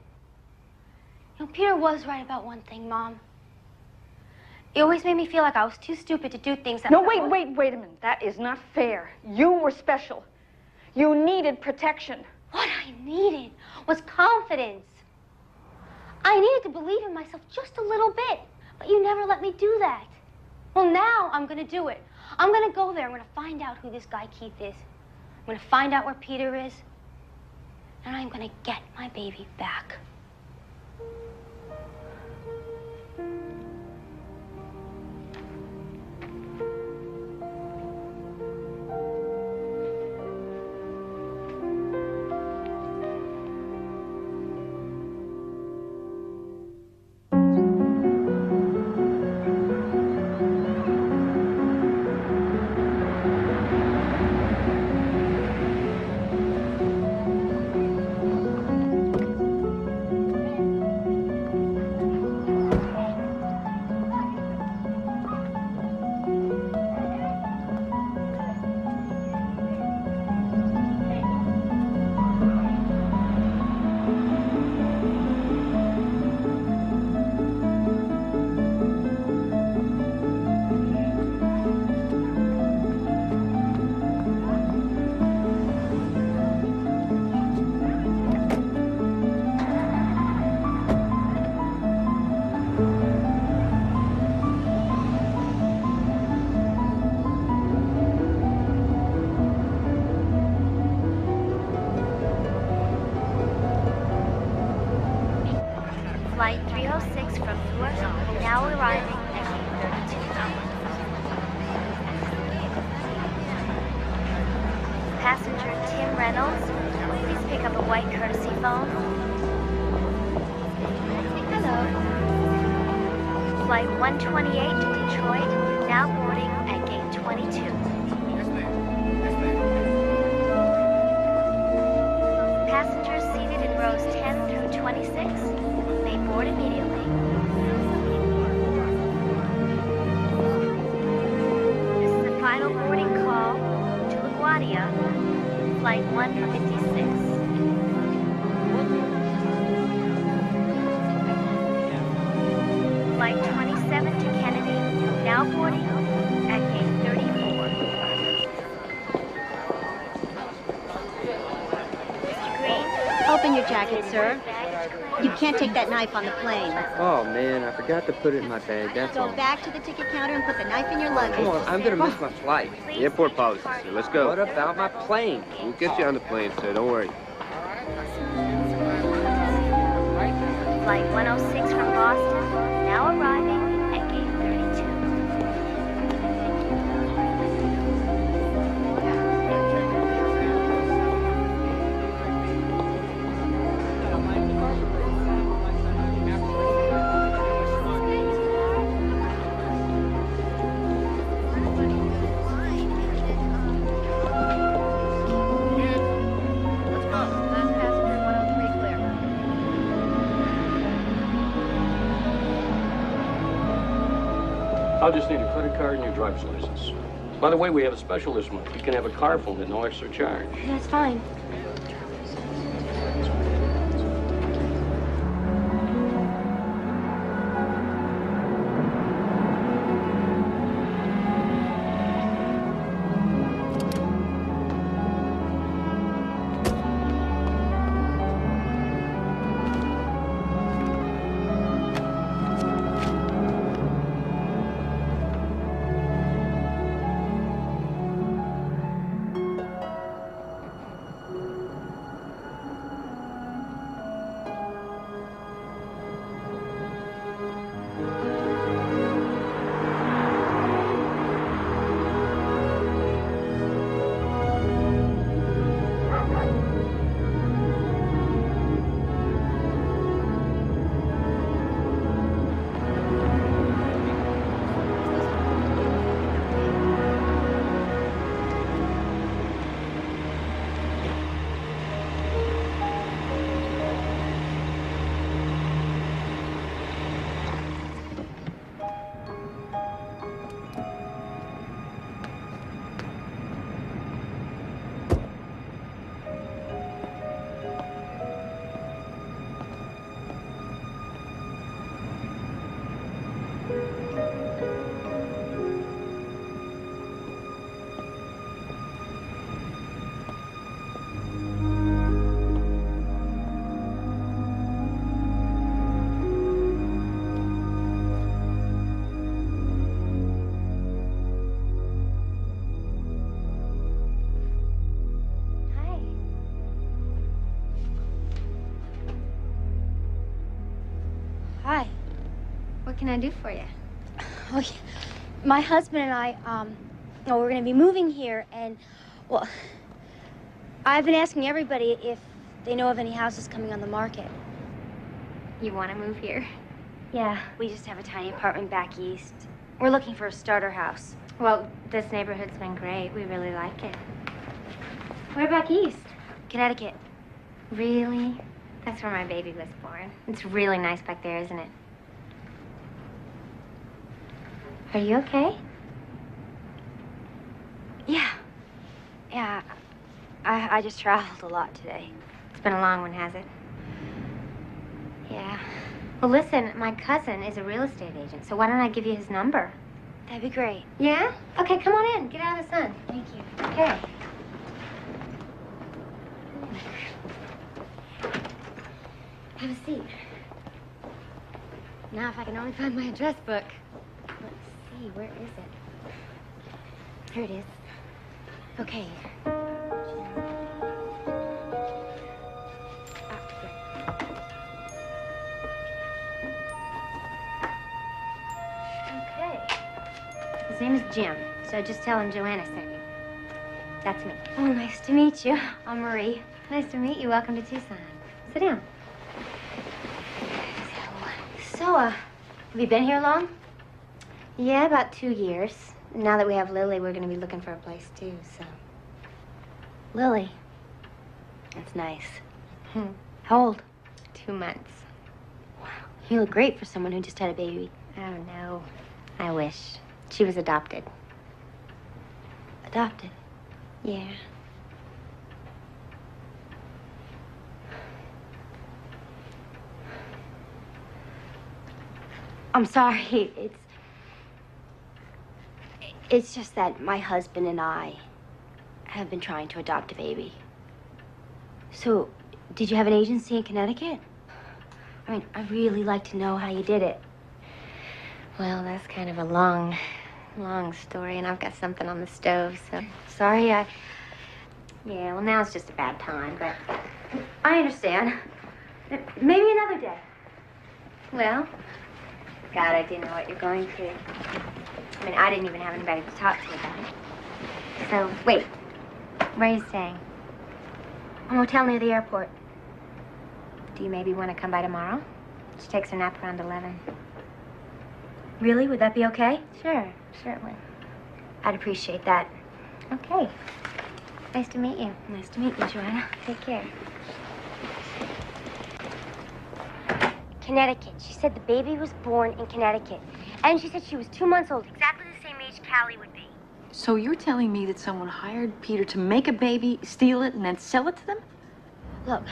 know, Peter was right about one thing, Mom. It always made me feel like I was too stupid to do things that... No, wait a minute. That is not fair. You were special. You needed protection. What I needed was confidence. I needed to believe in myself just a little bit, but you never let me do that. Well, now I'm gonna do it. I'm gonna go there. I'm gonna find out who this guy Keith is. I'm gonna find out where Peter is, and I'm gonna get my baby back. phone. Hello. Flight 128 to Detroit, now boarding at gate 22. Passengers seated in rows 10 through 26 may board immediately. This is the final boarding call to LaGuardia, flight 156. Flight 27 to Kennedy, now boarding at gate 34. Mr. Green? Open your jacket, sir. You can't take that knife on the plane. Oh, man, I forgot to put it in my bag, that's all. Go back to the ticket counter and put the knife in your luggage. Come on, I'm gonna miss my flight. The airport policy, sir. Let's go. What about my plane? We'll get you on the plane, sir. Don't worry. Flight 106 from Boston, now arriving at gate 32. I'll just need a credit card and your driver's license. By the way, we have a special this month. You can have a car phone at no extra charge. That's fine. Hi. What can I do for you? Oh, yeah. My husband and I, we're going to be moving here, and, well, I've been asking everybody if they know of any houses coming on the market. You want to move here? Yeah, we just have a tiny apartment back east. We're looking for a starter house. Well, this neighborhood's been great. We really like it. Where back east? Connecticut. Really? That's where my baby was born. It's really nice back there, isn't it? Are you okay? Yeah. Yeah. I just traveled a lot today. It's been a long one, has it? Yeah. Well, listen, my cousin is a real estate agent, so why don't I give you his number? That'd be great. Yeah? Okay, come on in. Get out of the sun. Thank you. Okay. Have a seat. Now, if I can only find my address book. Let's see, where is it? Here it is. Okay. Okay. His name is Jim, so just tell him Joanna sent you. That's me. Oh, nice to meet you. I'm Marie. Nice to meet you. Welcome to Tucson. Sit down. So, have you been here long? Yeah, about 2 years. Now that we have Lily, we're going to be looking for a place, too, so. Lily? That's nice. How old? 2 months. Wow. You look great for someone who just had a baby. Oh, no. I wish. She was adopted. Adopted? Yeah. I'm sorry. It's just that my husband and I have been trying to adopt a baby. So, did you have an agency in Connecticut? I mean, I'd really like to know how you did it. Well, that's kind of a long story, and I've got something on the stove, so sorry. Yeah, well, now it's just a bad time, but I understand. Maybe another day. Well, God, I do know what you're going through. I mean, I didn't even have anybody to talk to about it. So, wait. Where are you staying? A motel near the airport. Do you maybe want to come by tomorrow? She takes her nap around 11. Really? Would that be okay? Sure, certainly. I'd appreciate that. Okay. Nice to meet you. Nice to meet you, Joanna. Take care. Connecticut. She said the baby was born in Connecticut. And she said she was 2 months old, exactly the same age Callie would be. So you're telling me that someone hired Peter to make a baby, steal it, and then sell it to them? Look,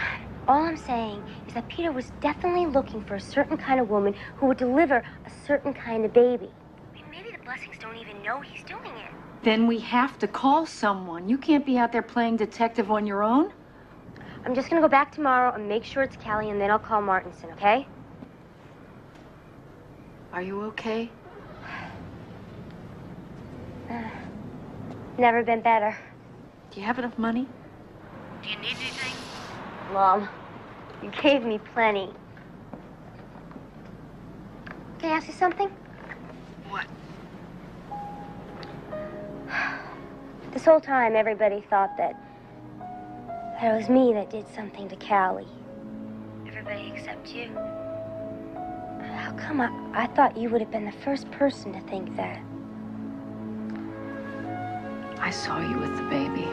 all I'm saying is that Peter was definitely looking for a certain kind of woman who would deliver a certain kind of baby. I mean, maybe the Blessings don't even know he's doing it. Then we have to call someone. You can't be out there playing detective on your own. I'm just gonna go back tomorrow and make sure it's Callie, and then I'll call Martinson, okay? Are you okay? Never been better. Do you have enough money? Do you need anything? Mom, you gave me plenty. Can I ask you something? What? This whole time, everybody thought that it was me that did something to Callie. Everybody except you. How come I thought you would have been the first person to think that? I saw you with the baby.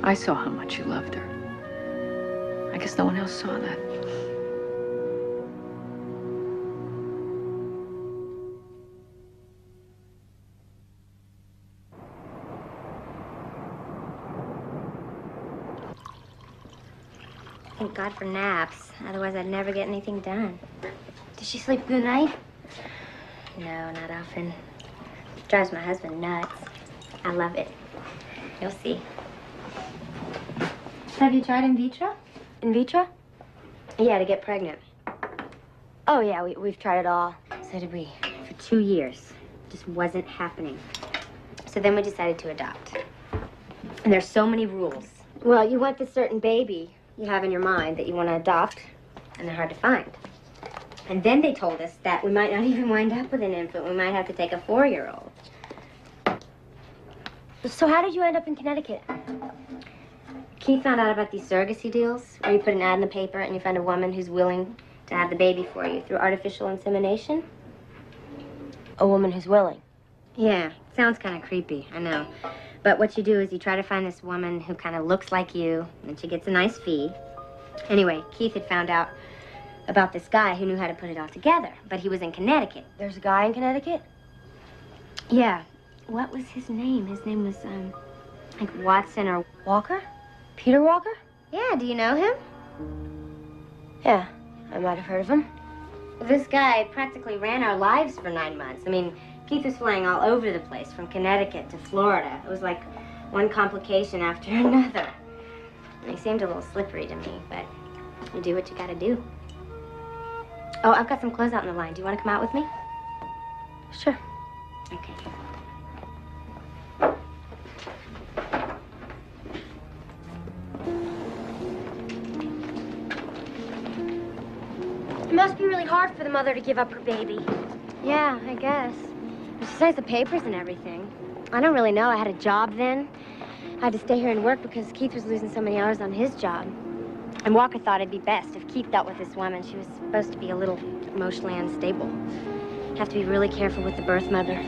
I saw how much you loved her. I guess no one else saw that. Thank God for naps. Otherwise, I'd never get anything done. Does she sleep through the night? No, not often. It drives my husband nuts. I love it. You'll see. Have you tried in vitro? In vitro? Yeah, to get pregnant. Oh, yeah, we've tried it all. So did we. For 2 years. It just wasn't happening. So then we decided to adopt. And there's so many rules. Well, you want this certain baby you have in your mind that you want to adopt, and they're hard to find. And then they told us that we might not even wind up with an infant. We might have to take a 4-year-old. So how did you end up in Connecticut? Keith found out about these surrogacy deals, where you put an ad in the paper and you find a woman who's willing to have the baby for you through artificial insemination. A woman who's willing? Yeah, sounds kind of creepy, I know. But what you do is you try to find this woman who kind of looks like you, and she gets a nice fee. Anyway, Keith had found out about this guy who knew how to put it all together, but he was in Connecticut. There's a guy in Connecticut? Yeah. What was his name? His name was, like Watson or Walker? Peter Walker? Yeah, do you know him? Yeah, I might have heard of him. This guy practically ran our lives for 9 months. I mean, Keith was flying all over the place, from Connecticut to Florida. It was like one complication after another. And he seemed a little slippery to me, but you do what you gotta do. Oh, I've got some clothes out in the line. Do you want to come out with me? Sure. Okay. It must be really hard for the mother to give up her baby. Yeah, I guess. Besides the papers and everything. I don't really know. I had a job then. I had to stay here and work because Keith was losing so many hours on his job. And Walker thought it'd be best if Keith dealt with this woman. She was supposed to be a little emotionally unstable. Have to be really careful with the birth mother.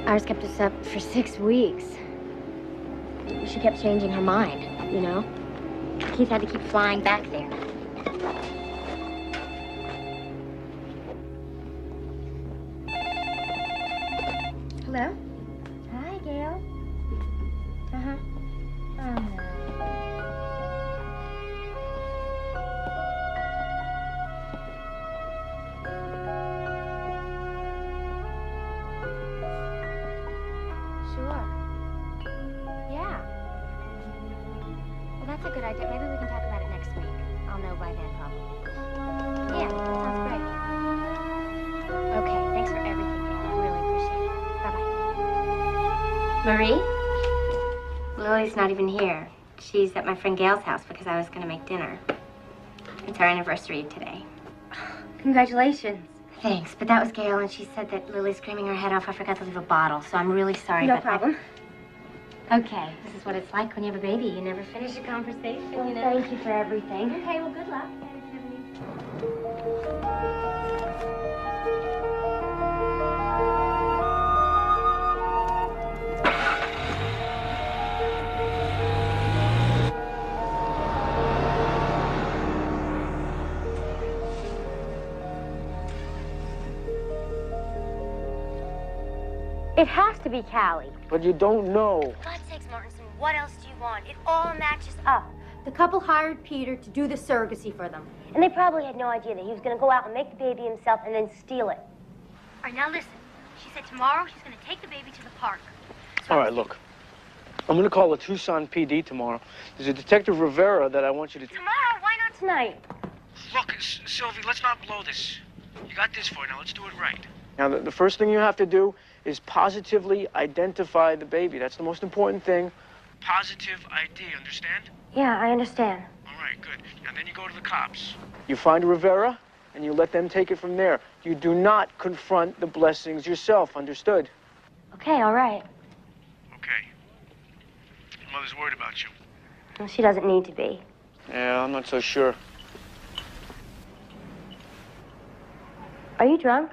Ours kept us up for 6 weeks. She kept changing her mind, you know? Keith had to keep flying back there. Hello? Hi, Gail. Uh-huh. Oh, no. Sure. Yeah. Well, that's a good idea. Maybe we can talk about it next week. I'll know by then, probably. Yeah, that sounds great. Okay, thanks for everything, Gail. I really appreciate it. Bye-bye. Marie? Lily's not even here. She's at my friend Gail's house because I was going to make dinner. It's our anniversary today. Congratulations. Thanks, but that was Gail, and she said that Lily's screaming her head off. I forgot to leave a bottle, so I'm really sorry. No problem. Okay, this is what it's like when you have a baby. You never finish a conversation, you know? Thank you for everything. Okay, well, good luck. It has to be Callie. But you don't know. For God's sakes, Martinson, what else do you want? It all matches up. The couple hired Peter to do the surrogacy for them. And they probably had no idea that he was going to go out and make the baby himself and then steal it. All right, now listen. She said tomorrow she's going to take the baby to the park. All right, look. I'm going to call the Tucson PD tomorrow. There's a Detective Rivera that I want you to... Tomorrow? Why not tonight? Look, Sylvie, let's not blow this. You got this far. Now, let's do it right. Now, the first thing you have to do is positively identify the baby. That's the most important thing. Positive ID, understand? Yeah, I understand. All right, good. Now, then you go to the cops. You find Rivera, and you let them take it from there. You do not confront the Blessings yourself, understood? Okay, all right. Okay. Your mother's worried about you. Well, she doesn't need to be. Yeah, I'm not so sure. Are you drunk?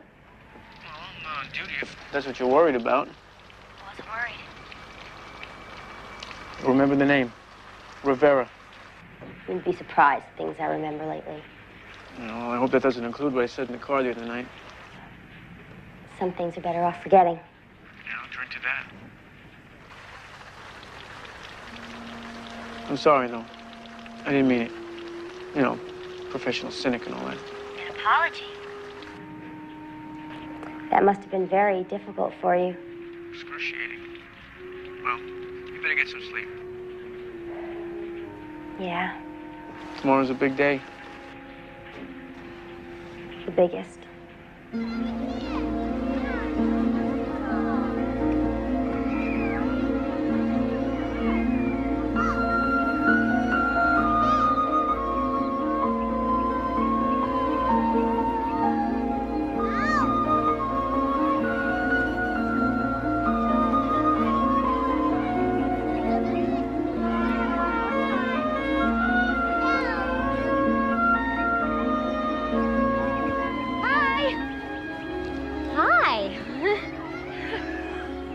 On duty, if that's what you're worried about. I wasn't worried. Remember the name. Rivera. You'd be surprised at things I remember lately. I hope that doesn't include what I said in the car the other night. Some things are better off forgetting. Yeah, I'll drink to that. I'm sorry, though. I didn't mean it. You know, professional cynic and all that. An apology? That must have been very difficult for you. Excruciating. Well, you better get some sleep. Yeah, Tomorrow's a big day. the biggest.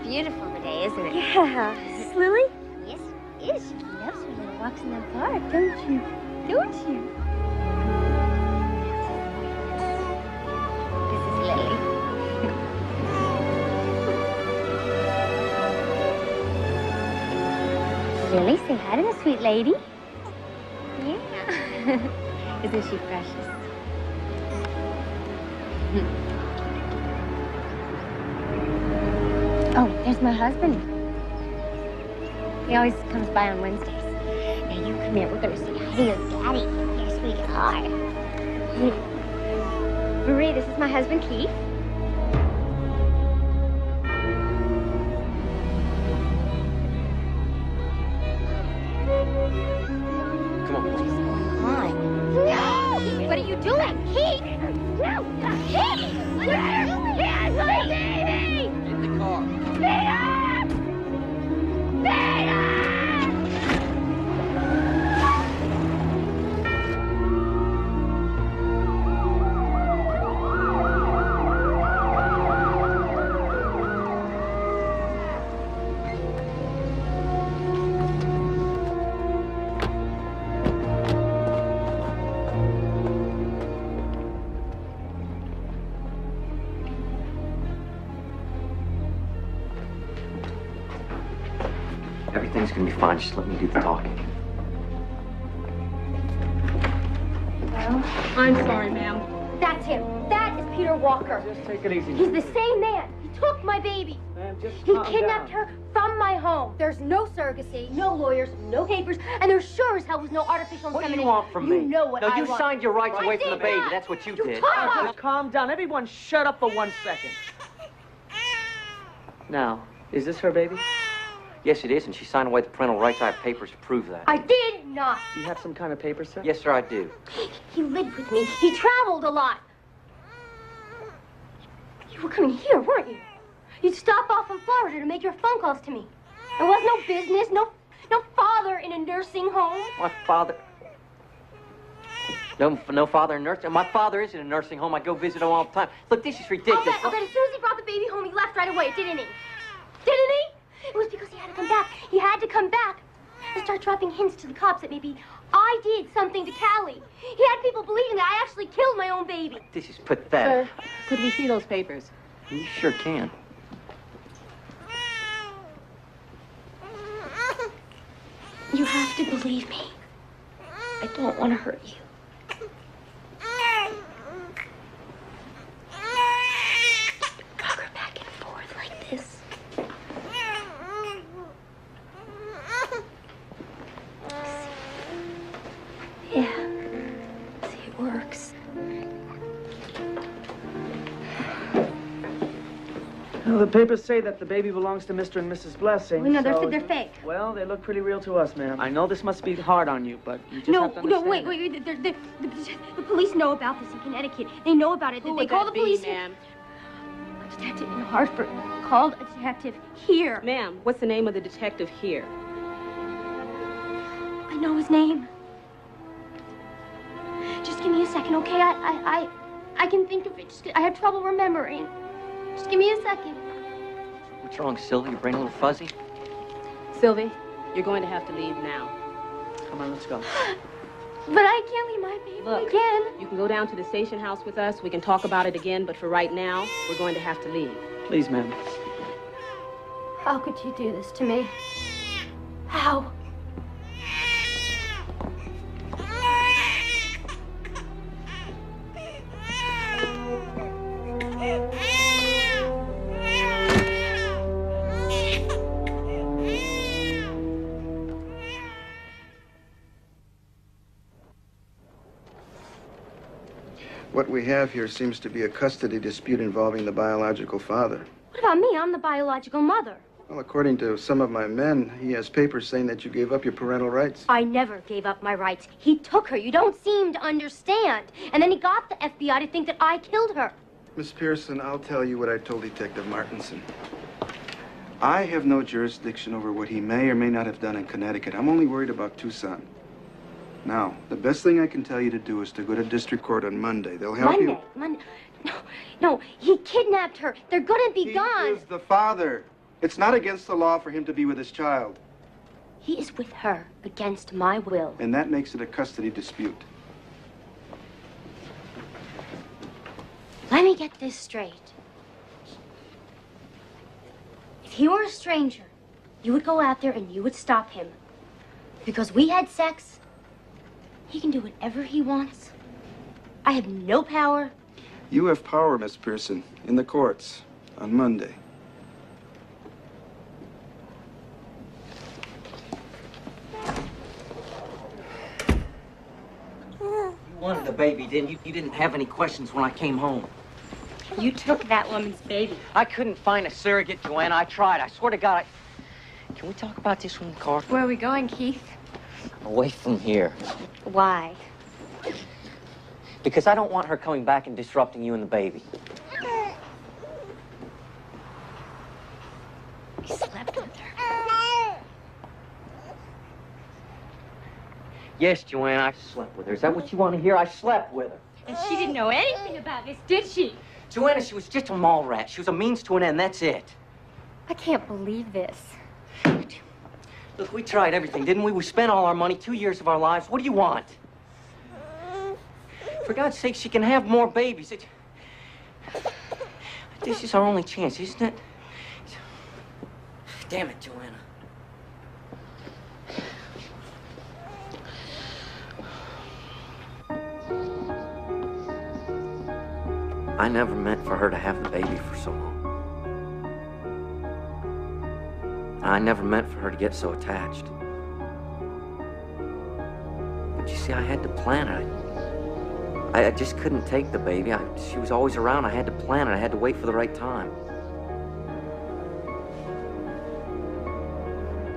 Beautiful today, isn't it? Yeah. Is this Lily? Yes, it is. She loves her little walks in the park, don't you? Don't you? This is Lily. Lily, say hi to the sweet lady. Yeah. Isn't she precious? Oh, there's my husband. He always comes by on Wednesdays. Now you come here. We're gonna say hi to your daddy. Yes, we are. Marie, this is my husband, Keith. Come on. What is going on? No! What are you doing? Keith! No! Keith! What are you doing? Here's my baby! In the car. Peter! Peter! Everything's gonna be fine. Just let me do the talking. Well, I'm sorry, ma'am. that's him. That is Peter Walker. Just take it easy. He's the same man. He took my baby. Ma'am, just He calm kidnapped down. her from my home. There's no surrogacy, no lawyers, no papers, and there sure as hell was no artificial What do insemination. you want from me? You know what no, I you want. signed your rights I away from the did baby. not. That's what you You did. told Just calm down. Everyone shut up for 1 second. Now, is this her baby? Yes, it is, and she signed away the parental rights. I have papers to prove that. I did not. Do you have some kind of paper, sir? Yes, sir, I do. He lived with me. He traveled a lot. You were coming here, weren't you? You'd stop off in Florida to make your phone calls to me. There was no business, no father in a nursing home. My father... No father in nursing. My father is in a nursing home. I go visit him all the time. Look, this is ridiculous. I'll bet as soon as he brought the baby home, he left right away, didn't he? Didn't he? It was because he had to come back. He had to come back and start dropping hints to the cops that maybe I did something to Callie. He had people believing that I actually killed my own baby. This is pathetic. Sir, could we see those papers? You sure can. You have to believe me. I don't want to hurt you. Rock her back and forth like this. See? Yeah. See, it works. Well, the papers say that the baby belongs to Mr. and Mrs. Blessing. We know so... they're fake. Well, they look pretty real to us, ma'am. I know this must be hard on you, but you just have to understand. Wait. The police know about this in Connecticut. They know about it. Who They would call that the police. be, ma'am? A detective in Hartford called a detective here. Ma'am, what's the name of the detective here? I know his name. Just give me a second, okay? I can think of it. I have trouble remembering. Just give me a second. What's wrong, Sylvia? Your brain a little fuzzy? Sylvie, you're going to have to leave now. Come on, let's go. But I can't leave my baby Look, again. you can go down to the station house with us. We can talk about it again, but for right now, we're going to have to leave. Please, ma'am. How could you do this to me? How? What we have here seems to be a custody dispute involving the biological father. What about me? I'm the biological mother. Well, according to some of my men, he has papers saying that you gave up your parental rights. I never gave up my rights. He took her. You don't seem to understand. And then he got the FBI to think that I killed her. Miss Pearson, I'll tell you what I told Detective Martinson. I have no jurisdiction over what he may or may not have done in Connecticut. I'm only worried about Tucson. Now, the best thing I can tell you to do is to go to district court on Monday. They'll help you. Monday. No, he kidnapped her. They're gonna be gone. He is the father. It's not against the law for him to be with his child. He is with her against my will. And that makes it a custody dispute. Let me get this straight. If he were a stranger, you would go out there and you would stop him. Because we had sex, he can do whatever he wants. I have no power. You have power, Miss Pearson, in the courts on Monday. You wanted a baby, didn't you? You didn't have any questions when I came home. You took that woman's baby. I couldn't find a surrogate, Joanna. I tried. I swear to God, Can we talk about this in the car? Where are we going, Keith? Away from here. Why? Because I don't want her coming back and disrupting you and the baby. You slept with her. Yes, Joanna, I slept with her. Is that what you want to hear? I slept with her. And she didn't know anything about this, did she? Joanna, she was just a mall rat. She was a means to an end, that's it. I can't believe this. Look, we tried everything, didn't we? We spent all our money, 2 years of our lives. What do you want? For God's sake, she can have more babies. This is our only chance, isn't it? Damn it, Joanna. I never meant for her to have the baby for so long. I never meant for her to get so attached. But you see, I had to plan it. I just couldn't take the baby. She was always around. I had to plan it. I had to wait for the right time.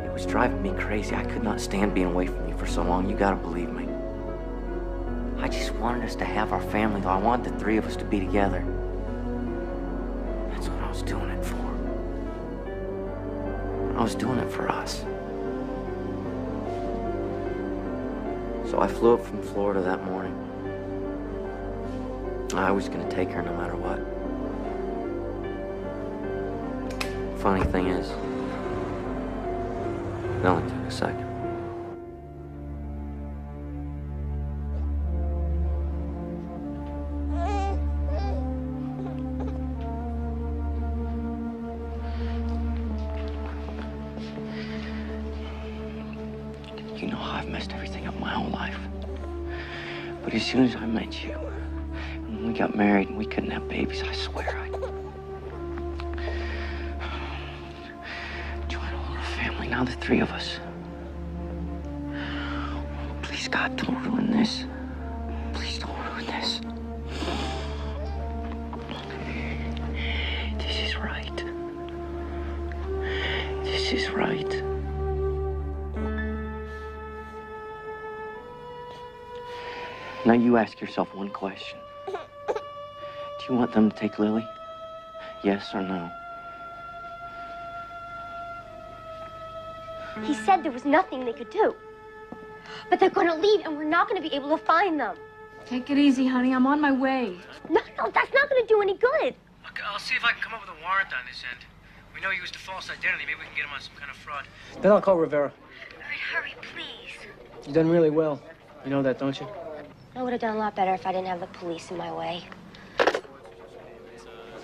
It was driving me crazy. I could not stand being away from you for so long. You gotta believe me. I just wanted us to have our family, though. I wanted the three of us to be together. That's what I was doing it for. I was doing it for us. So I flew up from Florida that morning. I was gonna take her no matter what. Funny thing is, it only took a second. You know how I've messed everything up my whole life. But as soon as I met you, when we got married and we couldn't have babies, I swear I joined a little family. Now the three of us. Please, God, don't ruin this. Please don't ruin this. This is right. This is right. Now you ask yourself one question. Do you want them to take Lily? Yes or no? He said there was nothing they could do. But they're going to leave, and we're not going to be able to find them. Take it easy, honey. I'm on my way. No, that's not going to do any good. Okay, I'll see if I can come up with a warrant on this end. We know he used a false identity. Maybe we can get him on some kind of fraud. Then I'll call Rivera. All right, hurry, please. You've done really well. You know that, don't you? I would have done a lot better if I didn't have the police in my way.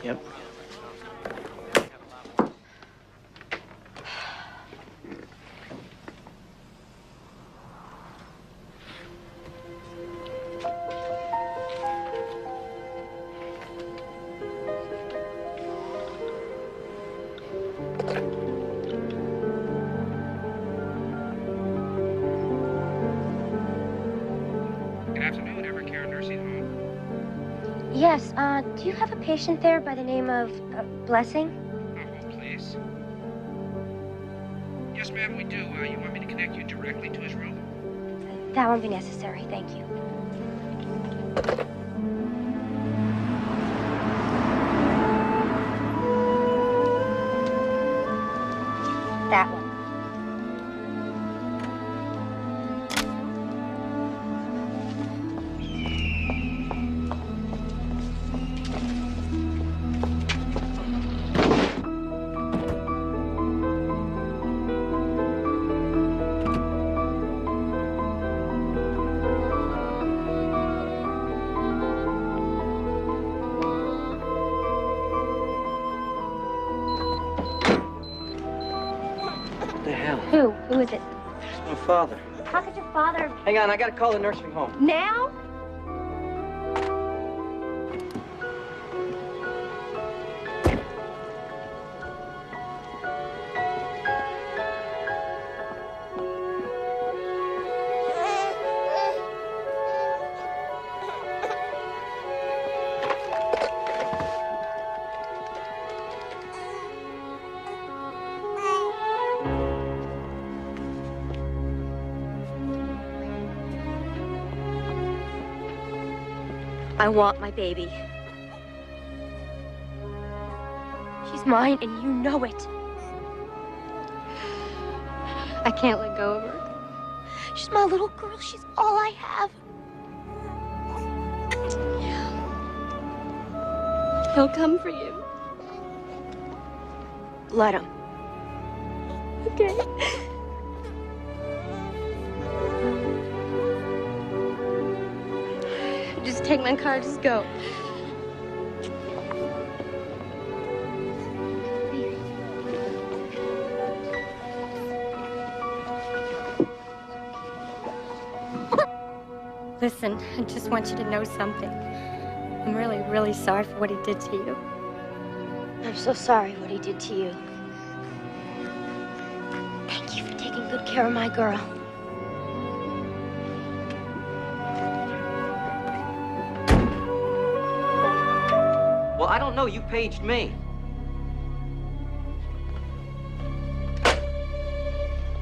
Yep. Yes, do you have a patient there by the name of Blessing? Please. Yes, ma'am, we do. You want me to connect you directly to his room? That won't be necessary, thank you. That one. Who is it? It's my father. How could your father... Hang on, I gotta call the nursing home. Now? I want my baby. She's mine, and you know it. I can't let go of her. She's my little girl. She's all I have. He'll come for you. Let him. Okay. Just take my car, just go. Listen, I just want you to know something. I'm really, really sorry for what he did to you. I'm so sorry what he did to you. Thank you for taking good care of my girl. Well, I don't know. You paged me.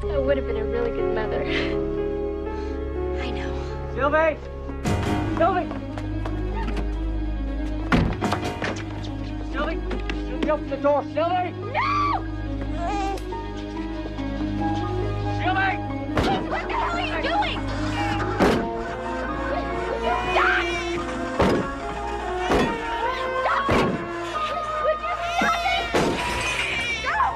I would have been a really good mother. I know. Sylvie! Sylvie! Sylvie! Sylvie, open the door. Sylvie! No! Sylvie! What the hell are you doing? Stop! Stop it! Would you stop it? Stop!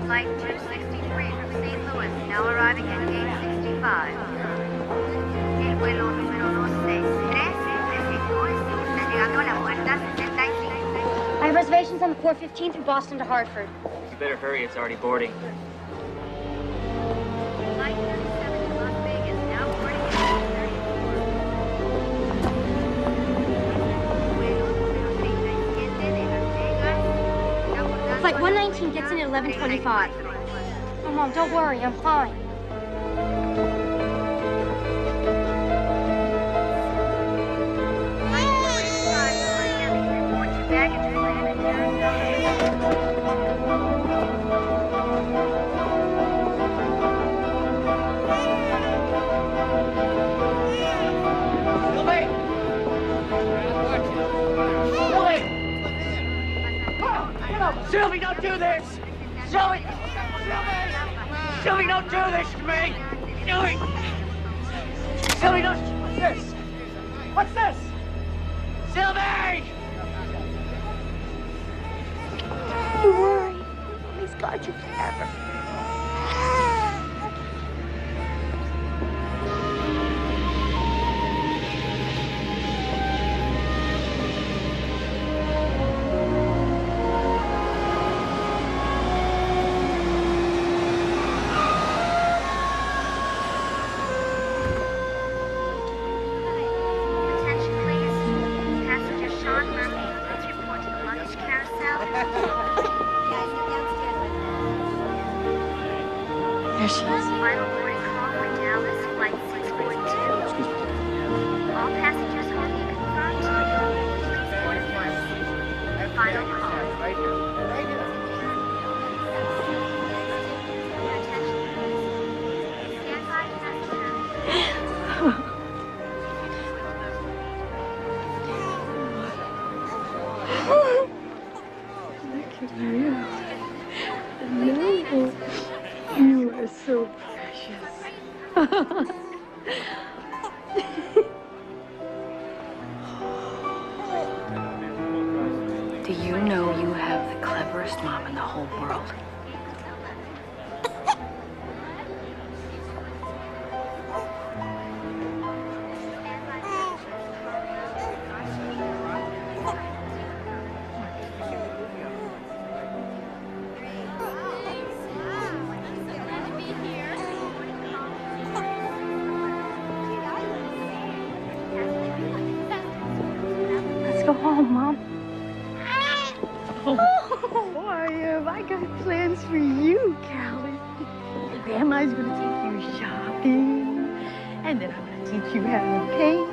Flight 263 from St. Louis, now arriving at gate 65. El vuelo número 263 está llegando a la puerta 65. I have reservations on the 4:15 through Boston to Hartford. You better hurry. It's already boarding. Flight 37 to Las Vegas, now boarding at gate 34. Flight 119 gets in at 11:25. Oh, Mom, don't worry. I'm fine. Sylvie, don't do this! Sylvie! Sylvie, don't do this to me! Sylvie! Sylvie, don't... What's this? What's this? Sylvie! Don't worry. He's got you forever. Attention, please. Passenger Sean Murphy, please report to the luggage carousel. There she is. Final boarding call for Dallas, flight 642. All passengers will be confirmed. Please board at once. Final call. Attention, please. Stand by, passenger. Look at you. No. You are so precious. Do you know you have the cleverest mom in the whole world? Let's go home, Mom. Oh, boy, I got plans for you, Callie. Grandma's gonna take you shopping, and then I'm gonna teach you how to paint.